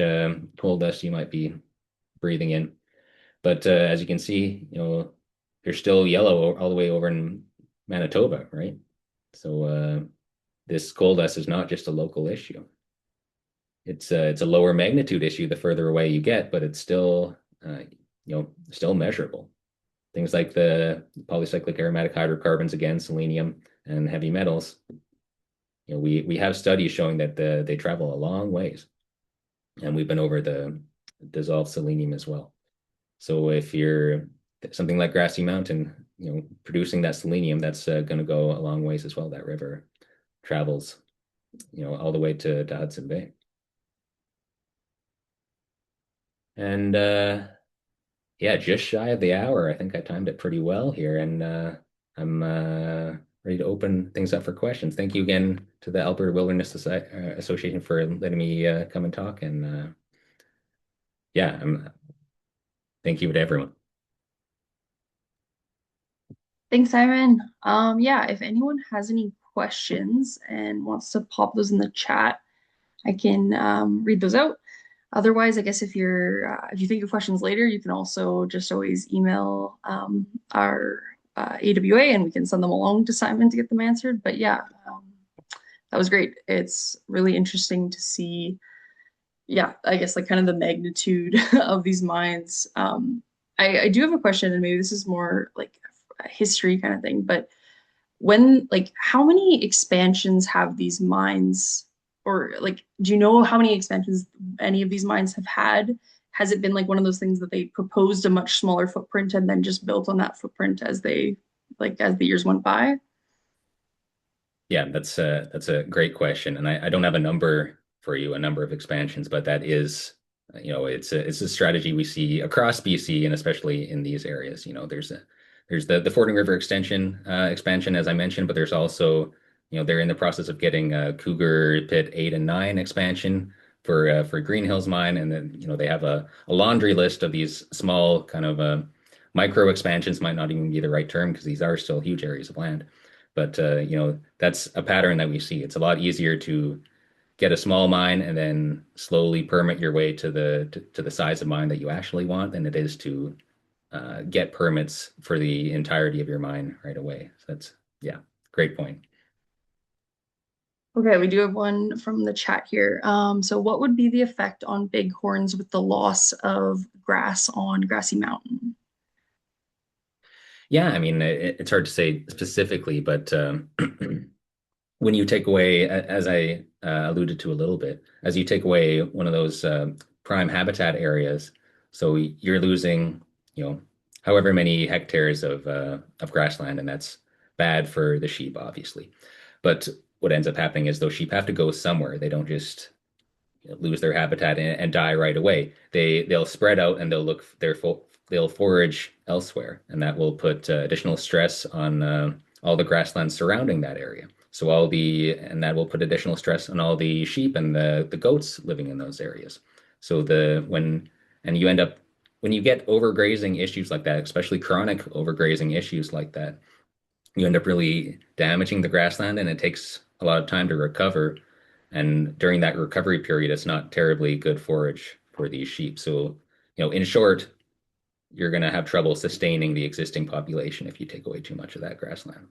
coal dust you might be breathing in. But as you can see, they're still yellow all the way over in Manitoba, right? So this coal dust is not just a local issue. It's a lower magnitude issue the further away you get, but it's still still measurable. Things like the polycyclic aromatic hydrocarbons, again, selenium and heavy metals. We have studies showing that they travel a long ways, and we've been over the dissolved selenium as well. So if you're something like Grassy Mountain, producing that selenium, that's going to go a long ways as well. That river travels, all the way to Hudson Bay. And yeah, just shy of the hour. I think I timed it pretty well here, and I'm ready to open things up for questions. Thank you again to the Alberta Wilderness Association for letting me come and talk. And yeah, thank you to everyone. Thanks, Simon. Yeah, if anyone has any questions and wants to pop those in the chat, I can read those out. Otherwise, I guess if you think of questions later, you can also just always email our AWA and we can send them along to Simon to get them answered. But yeah, that was great. It's really interesting to see, yeah, I guess like kind of the magnitude of these mines. I do have a question, and maybe this is more like a history kind of thing, but like how many expansions have these mines, or like do you know how many expansions any of these mines have had? Has it been like one of those things that they proposed a much smaller footprint and then just built on that footprint as as the years went by? Yeah, that's a great question, and I don't have a number for you, a number of expansions, but that is, it's a strategy we see across BC and especially in these areas. There's the Fording River extension expansion, as I mentioned, but there's also, they're in the process of getting Cougar Pit 8 and 9 expansion for Green Hills Mine, and then they have a laundry list of these small kind of micro expansions. Might not even be the right term because these are still huge areas of land. But that's a pattern that we see. It's a lot easier to get a small mine and then slowly permit your way to the size of mine that you actually want than it is to get permits for the entirety of your mine right away. So that's, yeah, great point. Okay, we do have one from the chat here. So what would be the effect on bighorns with the loss of grass on Grassy Mountain? Yeah, I mean, it's hard to say specifically, but when you take away, as I alluded to a little bit, as you take away one of those prime habitat areas, so you're losing, however many hectares of grassland, and that's bad for the sheep, obviously. But what ends up happening is those sheep have to go somewhere. They don't just lose their habitat and die right away. They'll spread out and they'll forage elsewhere, and that will put additional stress on all the grasslands surrounding that area. And that will put additional stress on all the sheep and the goats living in those areas. So and you end up when you get overgrazing issues like that, especially chronic overgrazing issues like that, you end up really damaging the grassland and it takes a lot of time to recover. And during that recovery period, it's not terribly good forage for these sheep. So, in short, you're going to have trouble sustaining the existing population if you take away too much of that grassland.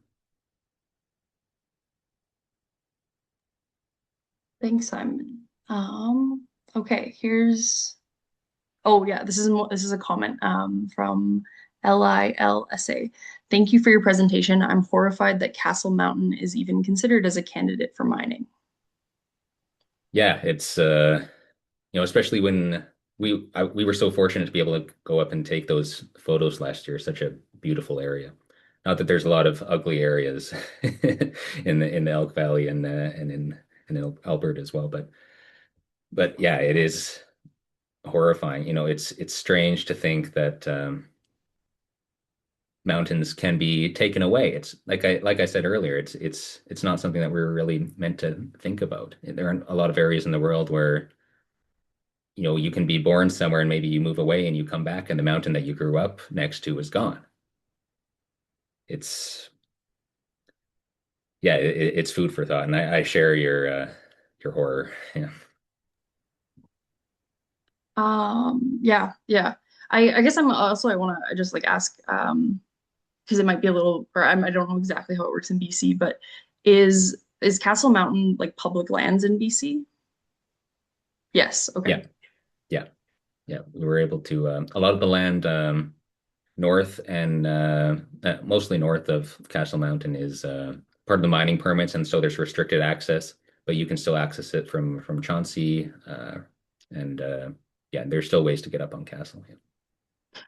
Thanks, Simon. Okay, here's oh yeah, this is a comment from LILSA. Thank you for your presentation. I'm horrified that Castle Mountain is even considered as a candidate for mining. Yeah, it's especially when we were so fortunate to be able to go up and take those photos last year. Such a beautiful area. Not that there's a lot of ugly areas in the Elk Valley and in Alberta as well, but yeah, it is horrifying. It's strange to think that mountains can be taken away. It's like I said earlier, it's not something that we're really meant to think about. There aren't a lot of areas in the world where you can be born somewhere and maybe you move away and you come back and the mountain that you grew up next to is gone. It's yeah, it's food for thought, and I share your horror. Yeah, Yeah, yeah. I guess I want to just like ask because it might be a little or I don't know exactly how it works in BC, but is Castle Mountain like public lands in BC? Yes. Okay. yeah, yeah, yeah. We were able to a lot of the land north and mostly north of Castle Mountain is part of the mining permits, and so there's restricted access, but you can still access it from Chauncey, and yeah, there's still ways to get up on Castle. Yeah.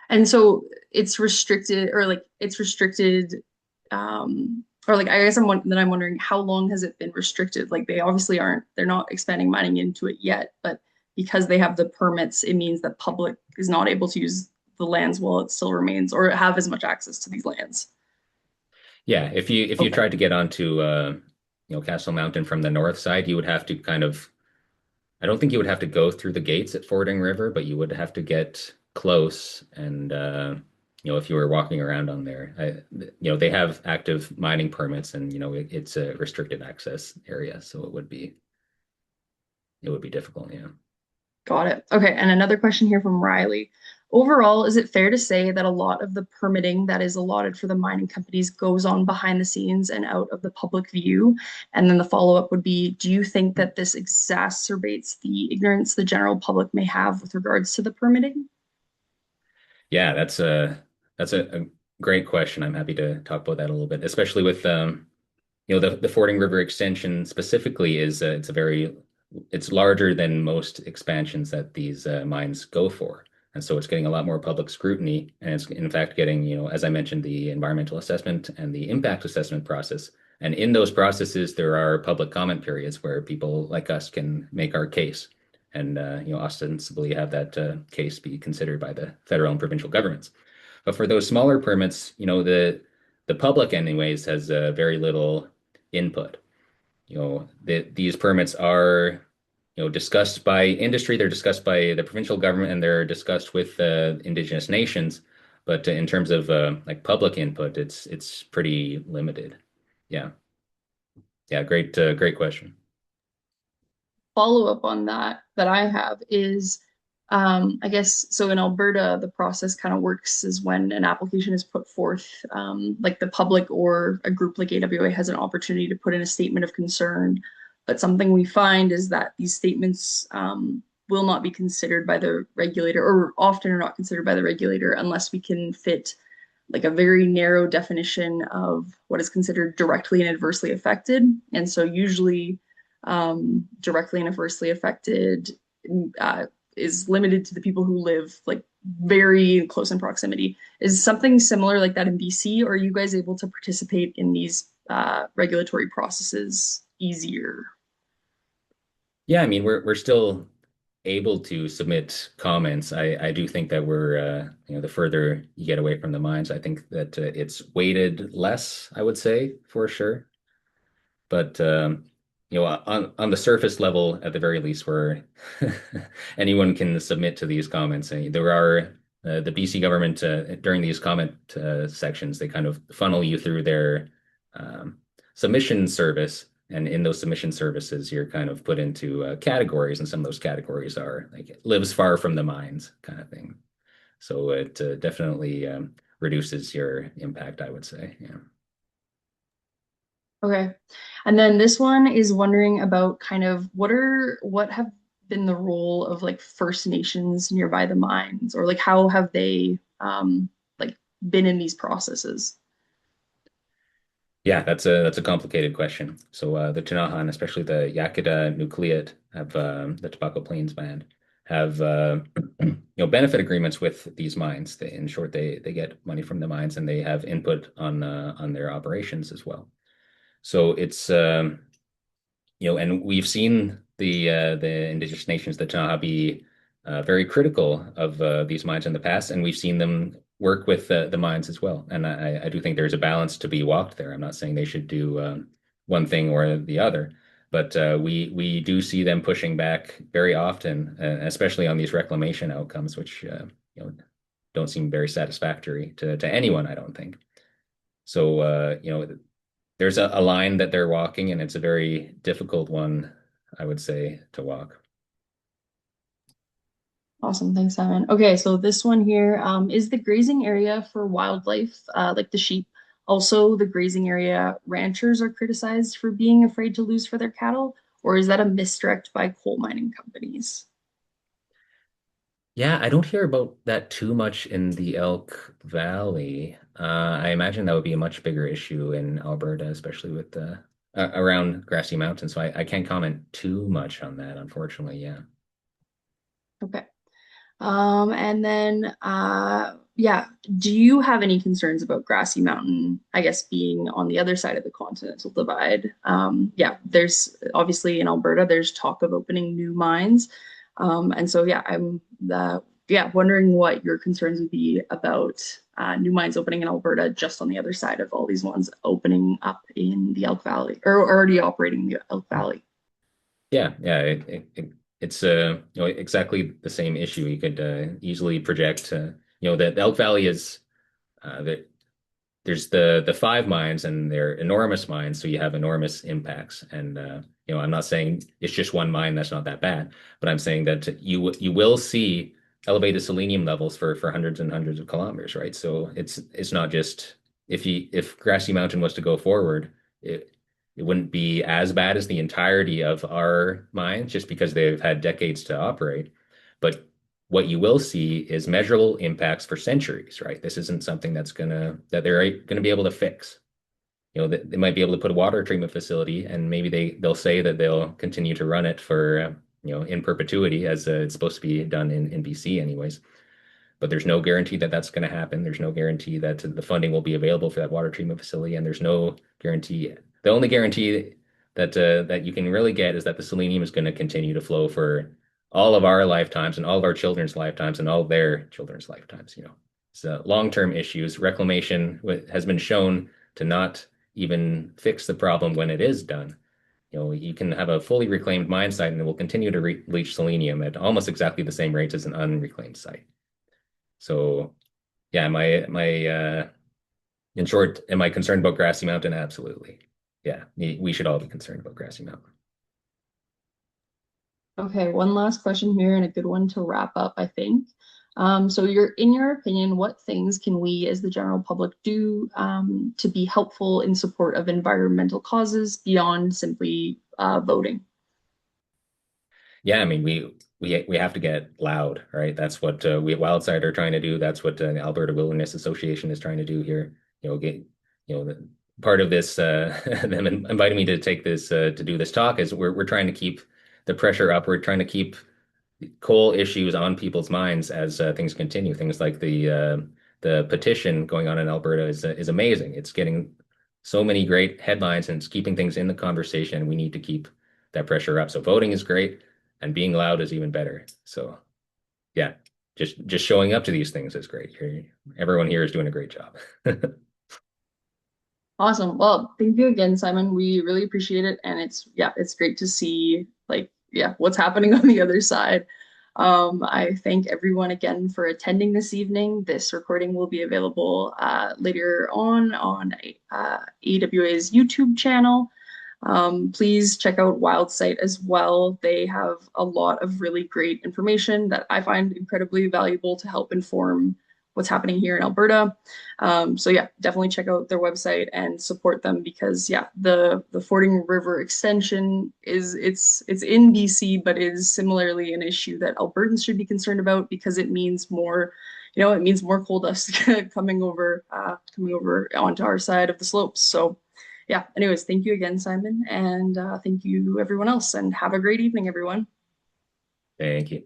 And so it's restricted or like it's restricted or like I guess I'm wondering how long has it been restricted? Like they obviously they're not expanding mining into it yet, but because they have the permits, it means that public is not able to use the lands while it still remains or have as much access to these lands. Yeah, if you Okay. tried to get onto Castle Mountain from the north side, you would have to kind of I don't think you would have to go through the gates at Fording River, but you would have to get close and if you were walking around on there, they have active mining permits and it's a restricted access area, so it would be difficult, yeah. Got it. Okay, and another question here from Riley. Overall, is it fair to say that a lot of the permitting that is allotted for the mining companies goes on behind the scenes and out of the public view? And then the follow-up would be, do you think that this exacerbates the ignorance the general public may have with regards to the permitting? Yeah, that's a great question. I'm happy to talk about that a little bit, especially with the Fording River extension specifically is it's larger than most expansions that these mines go for. And so it's getting a lot more public scrutiny. And it's in fact getting, as I mentioned, the environmental assessment and the impact assessment process. And in those processes, there are public comment periods where people like us can make our case and, ostensibly have that case be considered by the federal and provincial governments. But for those smaller permits, the public anyways has very little input. These permits are, discussed by industry, they're discussed by the provincial government, and they're discussed with Indigenous nations. But in terms of like public input, it's pretty limited. Yeah, yeah, great question. Follow-up on that I have is I guess so in Alberta the process kind of works is when an application is put forth like the public or a group like AWA has an opportunity to put in a statement of concern, but something we find is that these statements will not be considered by the regulator or often are not considered by the regulator unless we can fit like a very narrow definition of what is considered directly and adversely affected. And so usually directly and adversely affected uh, is limited to the people who live like very close in proximity. Is something similar like that in BC, or are you guys able to participate in these regulatory processes easier? Yeah, I mean we're still able to submit comments. I do think that we're the further you get away from the mines, I think that it's weighted less, I would say for sure. But on the surface level, at the very least, where anyone can submit to these comments. There are the BC government during these comment sections, they kind of funnel you through their um, submission service, and in those submission services, you're kind of put into categories, and some of those categories are like lives far from the mines kind of thing. So it definitely reduces your impact, I would say. Yeah. Okay. And then this one is wondering about kind of what have been the role of like First Nations nearby the mines, or like how have they like been in these processes? Yeah, that's a complicated question. So the Ktunaxa, especially the Yakita Nucleate, have the Tobacco Plains Band have benefit agreements with these mines. In short, they get money from the mines and they have input on their operations as well. So it's and we've seen the indigenous nations, the Ktunaxa, be very critical of these mines in the past, and we've seen them work with the mines as well. And I do think there's a balance to be walked there. I'm not saying they should do one thing or the other, but we do see them pushing back very often, especially on these reclamation outcomes, which don't seem very satisfactory to anyone, I don't think. So there's a line that they're walking, and it's a very difficult one, I would say, to walk. Awesome, thanks, Simon. Okay, so this one here is the grazing area for wildlife, like the sheep. Also, the grazing area ranchers are criticized for being afraid to lose for their cattle, or is that a misdirect by coal mining companies? Yeah, I don't hear about that too much in the Elk Valley. I imagine that would be a much bigger issue in Alberta, especially with the around Grassy Mountain. So I can't comment too much on that, unfortunately. Yeah. Okay. And then yeah, do you have any concerns about Grassy Mountain, I guess, being on the other side of the Continental Divide? Yeah, there's obviously in Alberta, there's talk of opening new mines. And so yeah, I'm yeah, wondering what your concerns would be about new mines opening in Alberta just on the other side of all these ones opening up in the Elk Valley or already operating in the Elk Valley. Yeah. It's exactly the same issue. You could easily project that the Elk Valley is the there's the five mines and they're enormous mines, so you have enormous impacts. And I'm not saying it's just one mine that's not that bad, but I'm saying that you will see elevated selenium levels for hundreds and hundreds of kilometers, right? So it's not just if Grassy Mountain was to go forward, it wouldn't be as bad as the entirety of our mines just because they've had decades to operate. But what you will see is measurable impacts for centuries, right? This isn't something that they're going to be able to fix. They might be able to put a water treatment facility, and maybe they'll say that they'll continue to run it for in perpetuity, as it's supposed to be done in BC, anyways. But there's no guarantee that that's going to happen. There's no guarantee that the funding will be available for that water treatment facility, and there's no guarantee. The only guarantee that you can really get is that the selenium is going to continue to flow for all of our lifetimes and all of our children's lifetimes and all of their children's lifetimes. So long-term issues. Reclamation has been shown to not even fix the problem when it is done. You can have a fully reclaimed mine site and it will continue to leach selenium at almost exactly the same rates as an unreclaimed site. So yeah, in short, am I concerned about Grassy Mountain? Absolutely. Yeah, we should all be concerned about Grassy Mountain. Okay, one last question here and a good one to wrap up, I think. So in your opinion, what things can we as the general public do to be helpful in support of environmental causes beyond simply voting? Yeah, I mean we have to get loud, right? That's what we at Wildsight are trying to do. That's what the Alberta Wilderness Association is trying to do here. Get part of this them inviting me to take this to do this talk is we're trying to keep the pressure up. We're trying to keep coal issues on people's minds as things continue. Things like the petition going on in Alberta is amazing. It's getting so many great headlines and it's keeping things in the conversation. We need to keep that pressure up. So voting is great, and being loud is even better. So yeah, just showing up to these things is great. Everyone here is doing a great job. Awesome. Well, thank you again, Simon. We really appreciate it. And it's great to see what's happening on the other side. I thank everyone again for attending this evening. This recording will be available later on AWA's YouTube channel. Please check out Wildsight as well. They have a lot of really great information that I find incredibly valuable to help inform what's happening here in Alberta. So yeah, definitely check out their website and support them because yeah, the Fording River extension it's in BC, but is similarly an issue that Albertans should be concerned about because it means more, it means more coal dust coming over onto our side of the slopes. So yeah, anyways, thank you again, Simon, and thank you everyone else, and have a great evening, everyone. Thank you.